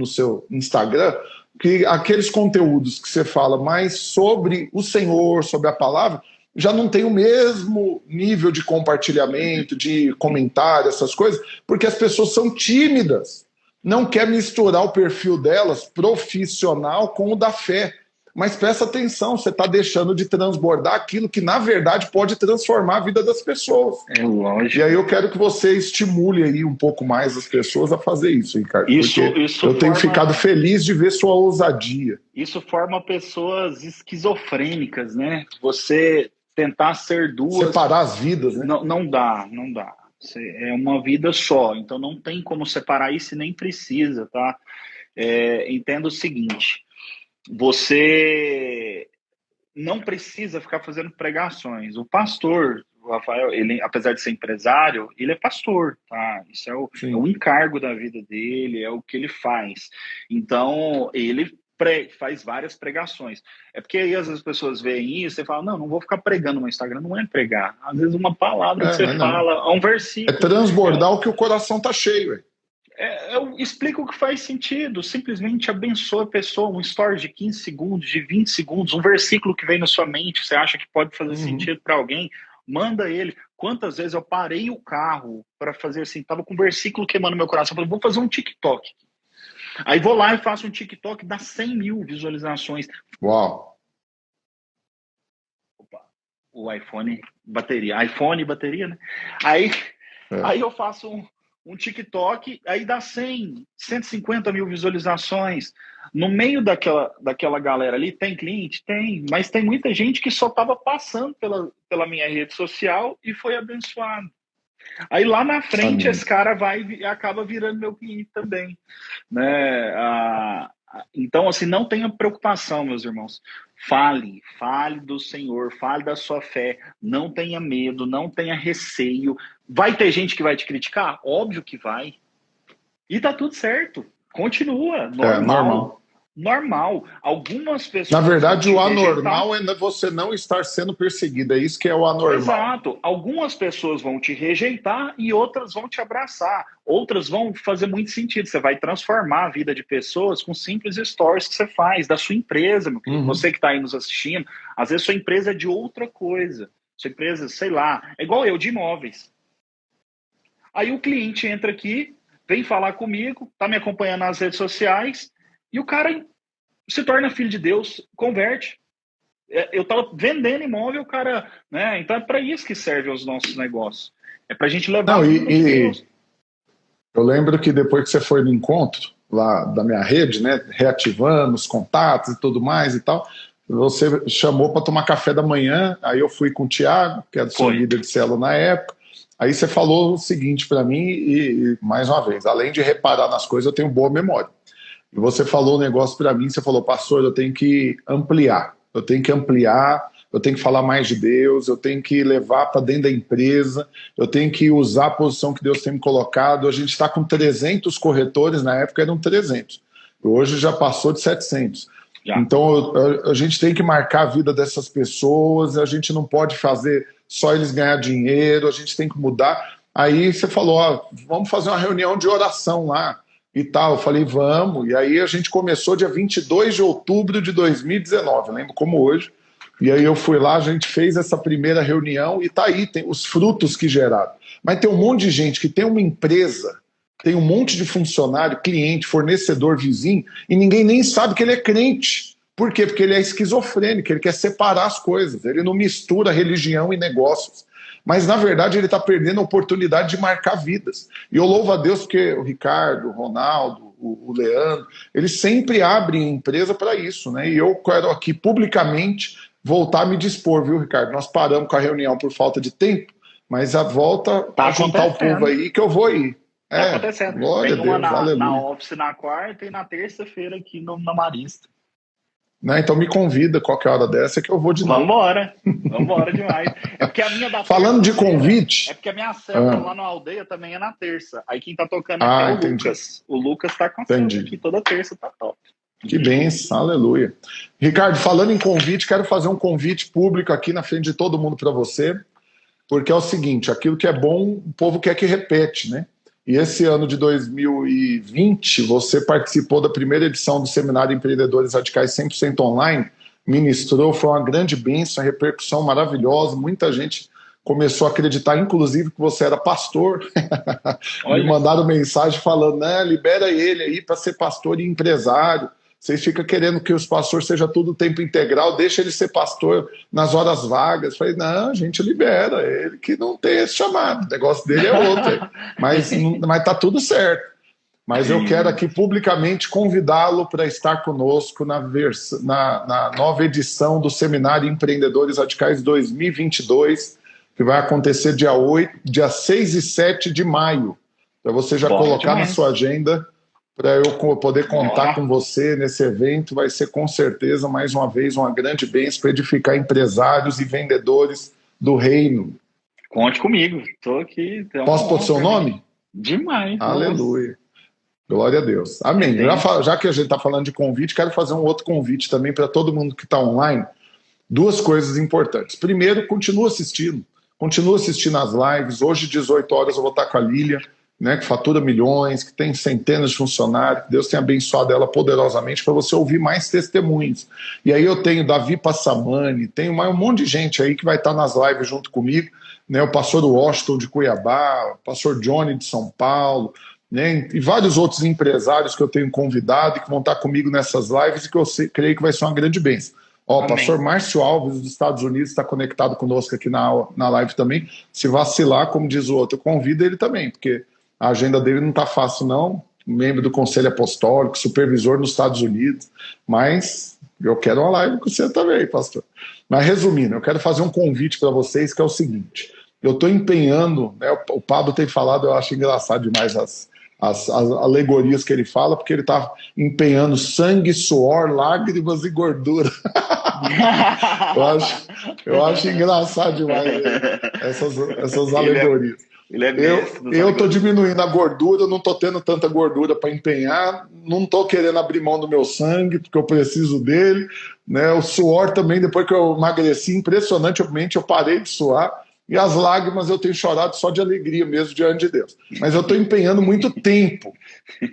seu Instagram que aqueles conteúdos que você fala mais sobre o Senhor, sobre a palavra, já não tem o mesmo nível de compartilhamento, de comentário, essas coisas, porque as pessoas são tímidas. Não quer misturar o perfil delas, profissional, com o da fé. Mas presta atenção, você está deixando de transbordar aquilo que, na verdade, pode transformar a vida das pessoas. É lógico. E aí eu quero que você estimule aí um pouco mais as pessoas a fazer isso, Ricardo. Isso eu tenho ficado feliz de ver sua ousadia. Isso forma pessoas esquizofrênicas, né? Você tentar ser duas... Separar as vidas, né? Não dá. É uma vida só, então não tem como separar isso e nem precisa, tá? Entenda o seguinte... Você não precisa ficar fazendo pregações. O pastor, o Rafael, ele, apesar de ser empresário, ele é pastor, tá? Isso é o encargo da vida dele, é o que ele faz. Então, ele faz várias pregações. É porque aí às vezes as pessoas veem isso e falam, não vou ficar pregando no Instagram. Não é pregar. Às vezes uma palavra que você fala, um versículo. É transbordar o que o coração tá cheio, velho. Eu explico o que faz sentido, simplesmente abençoa a pessoa, um story de 15 segundos, de 20 segundos, um versículo que vem na sua mente, você acha que pode fazer sentido para alguém, manda ele. Quantas vezes eu parei o carro para fazer assim, tava com um versículo queimando meu coração, falei, vou fazer um TikTok. Aí vou lá e faço um TikTok, dá 100 mil visualizações. Uau! Opa, o iPhone e bateria, né? Aí eu faço um TikTok, aí dá 100, 150 mil visualizações. No meio daquela galera ali, tem cliente? Tem, mas tem muita gente que só estava passando pela minha rede social e foi abençoado. Aí lá na frente, esse cara acaba virando meu cliente também. Né? Então, assim, não tenha preocupação, meus irmãos. Fale do Senhor, fale da sua fé, não tenha medo, não tenha receio. Vai ter gente que vai te criticar? Óbvio que vai. E tá tudo certo. Continua, normal. Algumas pessoas... Na verdade, o anormal é você não estar sendo perseguido. É isso que é o anormal. Exato. Algumas pessoas vão te rejeitar e outras vão te abraçar. Outras vão fazer muito sentido. Você vai transformar a vida de pessoas com simples stories que você faz, da sua empresa, meu querido. Você que está aí nos assistindo, às vezes sua empresa é de outra coisa. Sua empresa, sei lá, é igual eu, de imóveis. Aí o cliente entra aqui, vem falar comigo, tá me acompanhando nas redes sociais, e o cara se torna filho de Deus, converte. Eu estava vendendo imóvel, cara, né? Então é para isso que servem os nossos negócios. É para a gente levar Deus. Eu lembro que depois que você foi no encontro lá da minha rede, né, reativando os contatos e tudo mais e tal, você chamou para tomar café da manhã, aí eu fui com o Thiago, que era o seu líder de célula na época. Aí você falou o seguinte para mim, e mais uma vez, além de reparar nas coisas, eu tenho boa memória. E você falou um negócio para mim, você falou, pastor, eu tenho que ampliar, eu tenho que falar mais de Deus, eu tenho que levar para dentro da empresa, eu tenho que usar a posição que Deus tem me colocado. A gente está com 300 corretores, na época eram 300, hoje já passou de 700. Então a gente tem que marcar a vida dessas pessoas, a gente não pode fazer só eles ganhar dinheiro, a gente tem que mudar. Aí você falou, vamos fazer uma reunião de oração lá. e tal. Eu falei, vamos. E aí a gente começou dia 22 de outubro de 2019, lembro como hoje. E aí eu fui lá, a gente fez essa primeira reunião e tá aí, tem os frutos que geraram. Mas tem um monte de gente que tem uma empresa, tem um monte de funcionário, cliente, fornecedor, vizinho, e ninguém nem sabe que ele é crente. Por quê? Porque ele é esquizofrênico, ele quer separar as coisas, ele não mistura religião e negócios. Mas, na verdade, ele está perdendo a oportunidade de marcar vidas. E eu louvo a Deus porque o Ricardo, o Ronaldo, o Leandro, eles sempre abrem empresa para isso, né? E eu quero aqui publicamente voltar a me dispor, viu, Ricardo? Nós paramos com a reunião por falta de tempo, mas a volta Tá a juntar o povo aí que eu vou ir. Tá acontecendo. Glória Tem a uma Deus, aleluia. na Office na quarta e na terça-feira aqui na Marista. Né? Então me convida qualquer hora dessa que eu vou de novo. Vambora demais. É porque a minha da Falando de convite... É porque a minha célula lá na aldeia também é na terça. Aí quem tá tocando aqui é o entendi. Lucas. O Lucas tá com a célula aqui toda terça, tá top. Que bênção, aleluia. Ricardo, falando em convite, quero fazer um convite público aqui na frente de todo mundo para você, porque é o seguinte, aquilo que é bom, o povo quer que repete, né? E esse ano de 2020, você participou da primeira edição do Seminário Empreendedores Radicais 100% online, ministrou, foi uma grande bênção, uma repercussão maravilhosa, muita gente começou a acreditar, inclusive, que você era pastor. Me mandaram mensagem falando, né, libera ele aí para ser pastor e empresário. Vocês ficam querendo que os pastores sejam tudo tempo integral, deixa ele ser pastor nas horas vagas. Falei, não, a gente libera, ele que não tem esse chamado, o negócio dele é outro. Mas tá tudo certo. Mas eu quero aqui publicamente convidá-lo para estar conosco na nova edição do Seminário Empreendedores Radicais 2022, que vai acontecer dia 6 e 7 de maio. Para você já colocar na sua agenda, para eu poder contar com você nesse evento. Vai ser com certeza, mais uma vez, uma grande bênção para edificar empresários e vendedores do reino. Conte comigo, estou aqui. Posso pôr seu nome? Demais. Aleluia. Glória a Deus. Amém. Já que a gente está falando de convite, quero fazer um outro convite também para todo mundo que está online. Duas coisas importantes. Primeiro, continua assistindo as lives. Hoje, 18 horas, eu vou estar com a Lília, né, que fatura milhões, que tem centenas de funcionários, que Deus tenha abençoado ela poderosamente para você ouvir mais testemunhos. E aí eu tenho Davi Passamani, tenho um monte de gente aí que vai estar nas lives junto comigo, né, o pastor Washington de Cuiabá, o pastor Johnny de São Paulo, né, e vários outros empresários que eu tenho convidado e que vão estar comigo nessas lives e que eu creio que vai ser uma grande bênção. O pastor Márcio Alves, dos Estados Unidos, está conectado conosco aqui na live também. Se vacilar, como diz o outro, eu convido ele também, porque a agenda dele não está fácil, não. Membro do Conselho Apostólico, supervisor nos Estados Unidos. Mas eu quero uma live com você também, pastor. Mas resumindo, eu quero fazer um convite para vocês, que é o seguinte. Eu estou empenhando, né, o Pablo tem falado, eu acho engraçado demais as alegorias que ele fala, porque ele está empenhando sangue, suor, lágrimas e gordura. eu acho engraçado demais essas alegorias. Eu estou diminuindo a gordura, não estou tendo tanta gordura para empenhar, não estou querendo abrir mão do meu sangue, porque eu preciso dele, né? O suor também, depois que eu emagreci, impressionantemente eu parei de suar, e as lágrimas eu tenho chorado só de alegria mesmo diante de Deus. Mas eu estou empenhando muito tempo,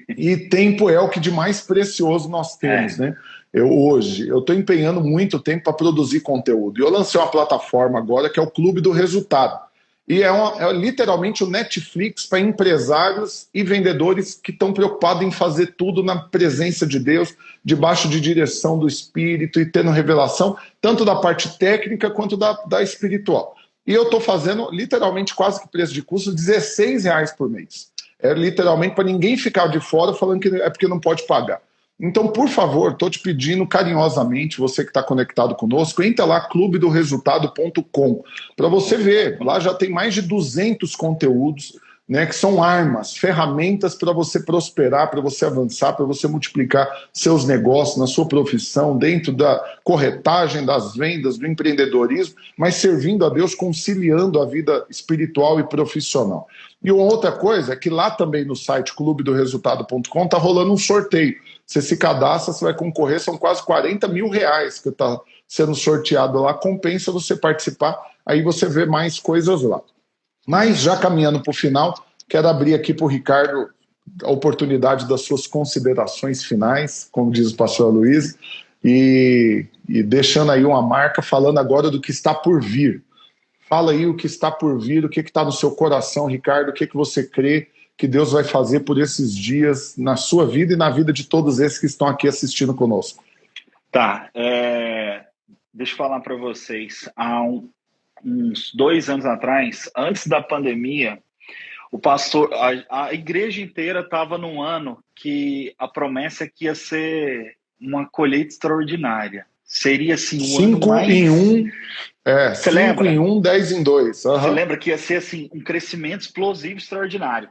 e tempo é o que de mais precioso nós temos, né? Eu estou empenhando muito tempo para produzir conteúdo, e eu lancei uma plataforma agora que é o Clube do Resultado. E é literalmente o Netflix para empresários e vendedores que estão preocupados em fazer tudo na presença de Deus, debaixo de direção do Espírito e tendo revelação, tanto da parte técnica quanto da espiritual. E eu estou fazendo literalmente quase que preço de custo R$16 por mês. É literalmente para ninguém ficar de fora falando que é porque não pode pagar. Então, por favor, estou te pedindo carinhosamente, você que está conectado conosco, entra lá, clubedoresultado.com, para você ver. Lá já tem mais de 200 conteúdos, né, que são armas, ferramentas para você prosperar, para você avançar, para você multiplicar seus negócios na sua profissão, dentro da corretagem, das vendas, do empreendedorismo, mas servindo a Deus, conciliando a vida espiritual e profissional. E uma outra coisa é que lá também no site clubedoresultado.com está rolando um sorteio. Você se cadastra, você vai concorrer, são quase R$40 mil que está sendo sorteado lá, compensa você participar, aí você vê mais coisas lá. Mas já caminhando para o final, quero abrir aqui para o Ricardo a oportunidade das suas considerações finais, como diz o pastor Luiz, e deixando aí uma marca, falando agora do que está por vir. Fala aí o que está por vir, o que está no seu coração, Ricardo, o que você crê que Deus vai fazer por esses dias na sua vida e na vida de todos esses que estão aqui assistindo conosco. Tá, deixa eu falar para vocês, há uns 2 anos atrás, antes da pandemia, o pastor, a igreja inteira estava num ano que a promessa é que ia ser uma colheita extraordinária. Seria assim um ano mais... 5 em 1, Você 5 lembra? em 1, 10 em 2. Você lembra que ia ser assim um crescimento explosivo extraordinário.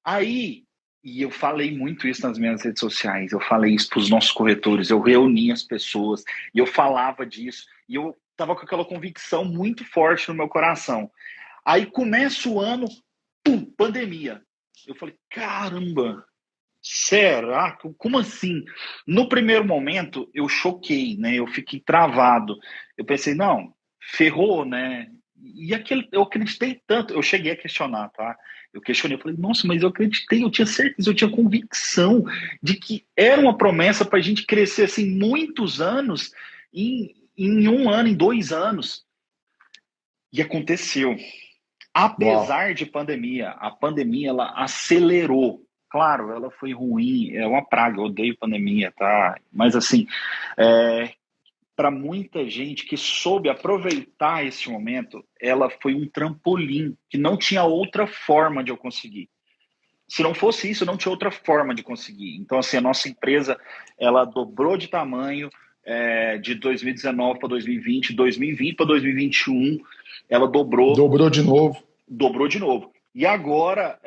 Aí, e eu falei muito isso nas minhas redes sociais, eu falei isso para os nossos corretores, eu reuni as pessoas, e eu falava disso, e eu estava com aquela convicção muito forte no meu coração. Aí começa o ano, pum, pandemia. Eu falei, caramba, será? Como assim? No primeiro momento, eu choquei, né? Eu fiquei travado. Eu pensei, não, ferrou, né? E eu acreditei tanto, eu cheguei a questionar, tá? Eu questionei, eu falei, nossa, mas eu acreditei, eu tinha certeza, eu tinha convicção de que era uma promessa para a gente crescer assim muitos anos em 1 ano, em 2 anos. E aconteceu. Apesar de pandemia, a pandemia ela acelerou. Claro, ela foi ruim, é uma praga, eu odeio pandemia, tá? Mas assim, para muita gente que soube aproveitar esse momento, ela foi um trampolim, que não tinha outra forma de eu conseguir. Se não fosse isso, não tinha outra forma de conseguir. Então, assim, a nossa empresa, ela dobrou de tamanho de 2019 para 2020, 2020 para 2021, ela dobrou. Dobrou de novo. Dobrou de novo. E agora,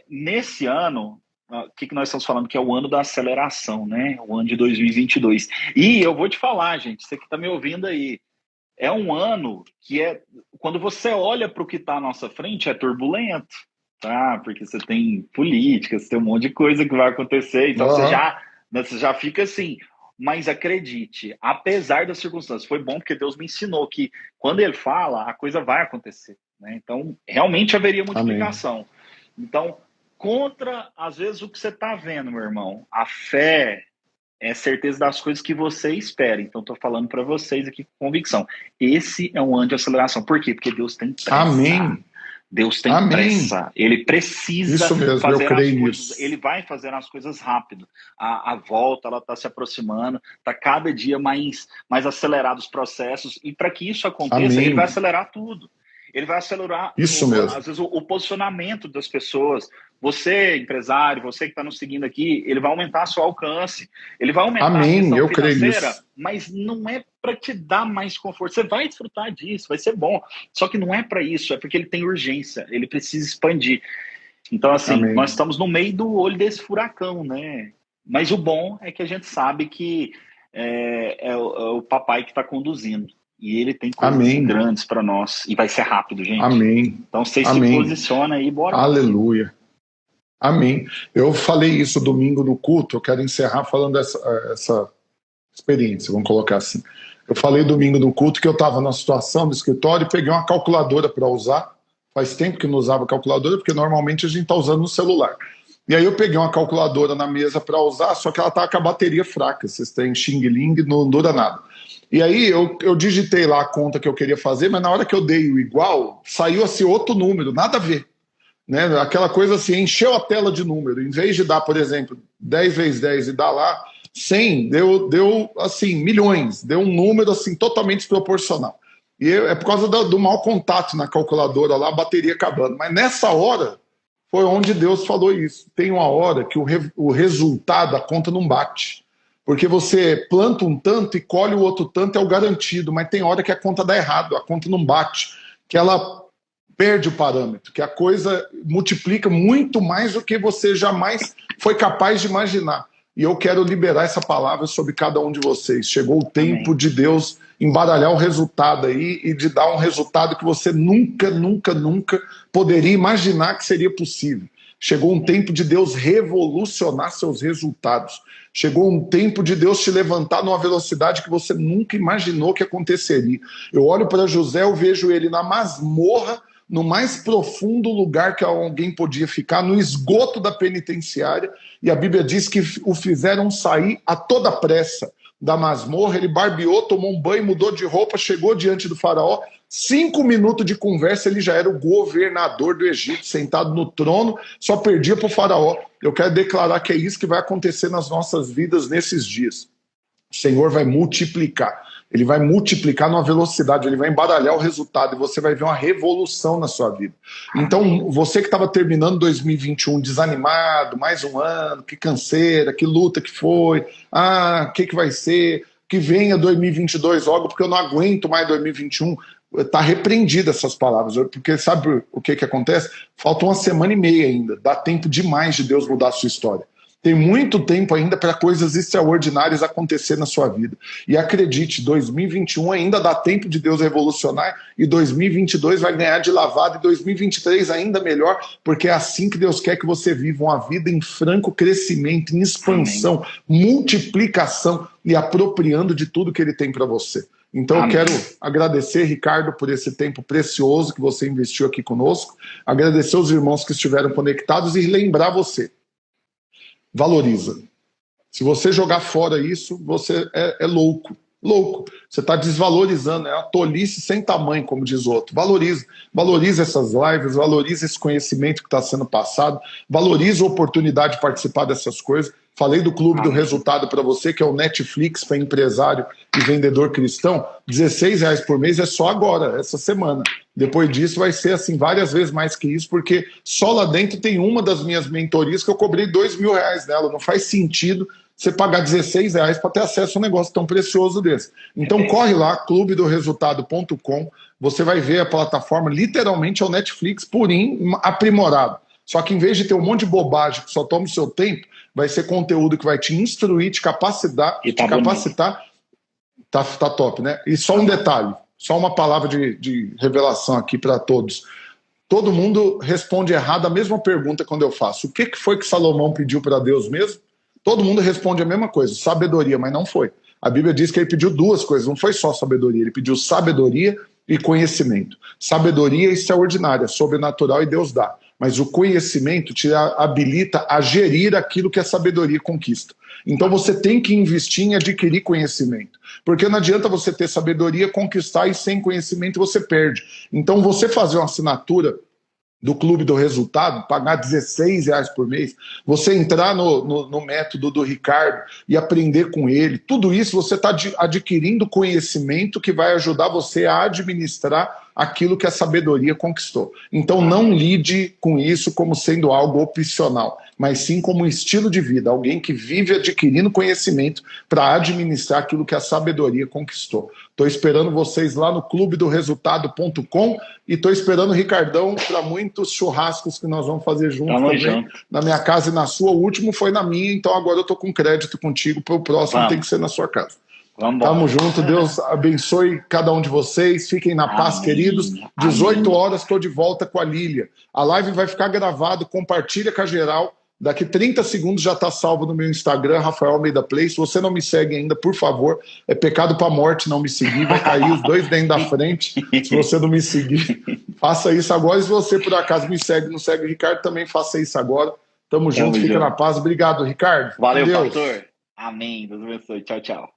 nesse ano, o que nós estamos falando? Que é o ano da aceleração, né? O ano de 2022. E eu vou te falar, gente, você que está me ouvindo aí, é um ano que quando você olha para o que está à nossa frente, é turbulento, tá? Porque você tem política, você tem um monte de coisa que vai acontecer, então você já fica assim. Mas acredite, apesar das circunstâncias, foi bom porque Deus me ensinou que quando Ele fala, a coisa vai acontecer, né? Então, realmente haveria multiplicação. Amém. Então, contra, às vezes, o que você está vendo, meu irmão, a fé é certeza das coisas que você espera. Então, estou falando para vocês aqui com convicção. Esse é um ano de aceleração. Por quê? Porque Deus tem pressa. Amém. Deus tem pressa. Ele precisa fazer as coisas. Ele vai fazer as coisas rápido. A volta, ela está se aproximando. Está cada dia mais acelerado os processos. E para que isso aconteça, Ele vai acelerar tudo. Ele vai acelerar, às vezes, o posicionamento das pessoas. Você, empresário, você que está nos seguindo aqui, ele vai aumentar seu alcance. Ele vai aumentar a questão financeira, mas não é para te dar mais conforto. Você vai desfrutar disso, vai ser bom. Só que não é para isso, é porque ele tem urgência, ele precisa expandir. Então, assim, nós estamos no meio do olho desse furacão, né? Mas o bom é que a gente sabe que é o papai que está conduzindo. E ele tem coisas grandes para nós. E vai ser rápido, gente. Amém. Então, vocês se posicionam aí, bora. Aleluia. Amém. Eu falei isso domingo no culto, eu quero encerrar falando essa experiência, vamos colocar assim. Eu falei domingo no culto que eu estava na situação do escritório e peguei uma calculadora para usar. Faz tempo que não usava calculadora, porque normalmente a gente está usando no celular. E aí eu peguei uma calculadora na mesa para usar, só que ela estava com a bateria fraca. Vocês têm Xing Ling, não dura nada. E aí eu digitei lá a conta que eu queria fazer, mas na hora que eu dei o igual, saiu assim outro número, nada a ver. Né? Aquela coisa assim, encheu a tela de número. Em vez de dar, por exemplo, 10 vezes 10 e dar lá 100, deu assim, milhões. Deu um número assim totalmente desproporcional. E é por causa do mau contato na calculadora lá, a bateria acabando. Mas nessa hora foi onde Deus falou isso. Tem uma hora que o resultado, a conta não bate. Porque você planta um tanto e colhe o outro tanto, é o garantido, mas tem hora que a conta dá errado, a conta não bate, que ela perde o parâmetro, que a coisa multiplica muito mais do que você jamais foi capaz de imaginar. E eu quero liberar essa palavra sobre cada um de vocês. Chegou o tempo de Deus embaralhar o resultado aí e de dar um resultado que você nunca poderia imaginar que seria possível. Chegou um tempo de Deus revolucionar seus resultados. Chegou um tempo de Deus te levantar numa velocidade que você nunca imaginou que aconteceria. Eu olho para José, eu vejo ele na masmorra, no mais profundo lugar que alguém podia ficar, no esgoto da penitenciária, e a Bíblia diz que o fizeram sair a toda pressa da masmorra. Ele barbeou, tomou um banho, mudou de roupa, chegou diante do faraó. 5 minutos de conversa, ele já era o governador do Egito, sentado no trono, só perdia para o faraó. Eu quero declarar que é isso que vai acontecer nas nossas vidas nesses dias. O Senhor vai multiplicar. Ele vai multiplicar numa velocidade, ele vai embaralhar o resultado e você vai ver uma revolução na sua vida. Então, você que estava terminando 2021 desanimado, mais um ano, que canseira, que luta que foi, o que vai ser, que venha 2022 logo, porque eu não aguento mais 2021. Está repreendida essas palavras, porque sabe o que acontece? Falta uma semana e meia ainda, dá tempo demais de Deus mudar a sua história. Tem muito tempo ainda para coisas extraordinárias acontecer na sua vida. E acredite, 2021 ainda dá tempo de Deus revolucionar, e 2022 vai ganhar de lavada, e 2023 ainda melhor, porque é assim que Deus quer que você viva uma vida em franco crescimento, em expansão, multiplicação e apropriando de tudo que Ele tem para você. Então eu quero agradecer, Ricardo, por esse tempo precioso que você investiu aqui conosco, agradecer os irmãos que estiveram conectados e lembrar você: valoriza. Se você jogar fora isso, você é louco. Louco. Você está desvalorizando, é uma tolice sem tamanho, como diz o outro. Valoriza. Valoriza essas lives, valoriza esse conhecimento que está sendo passado, valoriza a oportunidade de participar dessas coisas. Falei do Clube do Resultado para você, que é o Netflix para empresário e vendedor cristão. R$16 por mês é só agora, essa semana. Depois disso vai ser assim várias vezes mais que isso, porque só lá dentro tem uma das minhas mentorias que eu cobrei R$2.000 nela. Não faz sentido você pagar R$16 para ter acesso a um negócio tão precioso desse. Então corre lá, clubedoresultado.com, você vai ver a plataforma, literalmente é o Netflix purinho, aprimorado. Só que em vez de ter um monte de bobagem que só toma o seu tempo, vai ser conteúdo que vai te instruir, te capacitar, tá top, né? E só um detalhe, só uma palavra de revelação aqui para todos. Todo mundo responde errado a mesma pergunta quando eu faço. O que foi que Salomão pediu para Deus mesmo? Todo mundo responde a mesma coisa, sabedoria, mas não foi. A Bíblia diz que ele pediu duas coisas, não foi só sabedoria, ele pediu sabedoria e conhecimento. Sabedoria é extraordinária, sobrenatural, e Deus dá. Mas o conhecimento te habilita a gerir aquilo que a sabedoria conquista. Então você tem que investir em adquirir conhecimento. Porque não adianta você ter sabedoria, conquistar, e sem conhecimento você perde. Então você fazer uma assinatura do Clube do Resultado, pagar R$16 por mês, você entrar no método do Ricardo e aprender com ele, tudo isso você está adquirindo conhecimento que vai ajudar você a administrar aquilo que a sabedoria conquistou. Então não lide com isso como sendo algo opcional, mas sim como um estilo de vida, alguém que vive adquirindo conhecimento para administrar aquilo que a sabedoria conquistou. Estou esperando vocês lá no clubedoresultado.com e estou esperando o Ricardão para muitos churrascos que nós vamos fazer juntos também, na minha casa e na sua. O último foi na minha, então agora eu estou com crédito contigo, para o próximo tem que ser na sua casa. Tamo junto, Deus abençoe cada um de vocês, fiquem na paz, queridos. 18 horas estou de volta com a Lília. A live vai ficar gravada, compartilha com a geral. Daqui 30 segundos já está salvo no meu Instagram, Rafael Almeida Play. Se você não me segue ainda, por favor, é pecado para a morte não me seguir, vai cair os dois dentes da frente se você não me seguir. Faça isso agora, e se você por acaso me segue, não segue o Ricardo, também faça isso agora. Tamo junto, fica na paz. Obrigado, Ricardo. Valeu, pastor. Amém. Deus abençoe. Tchau, tchau.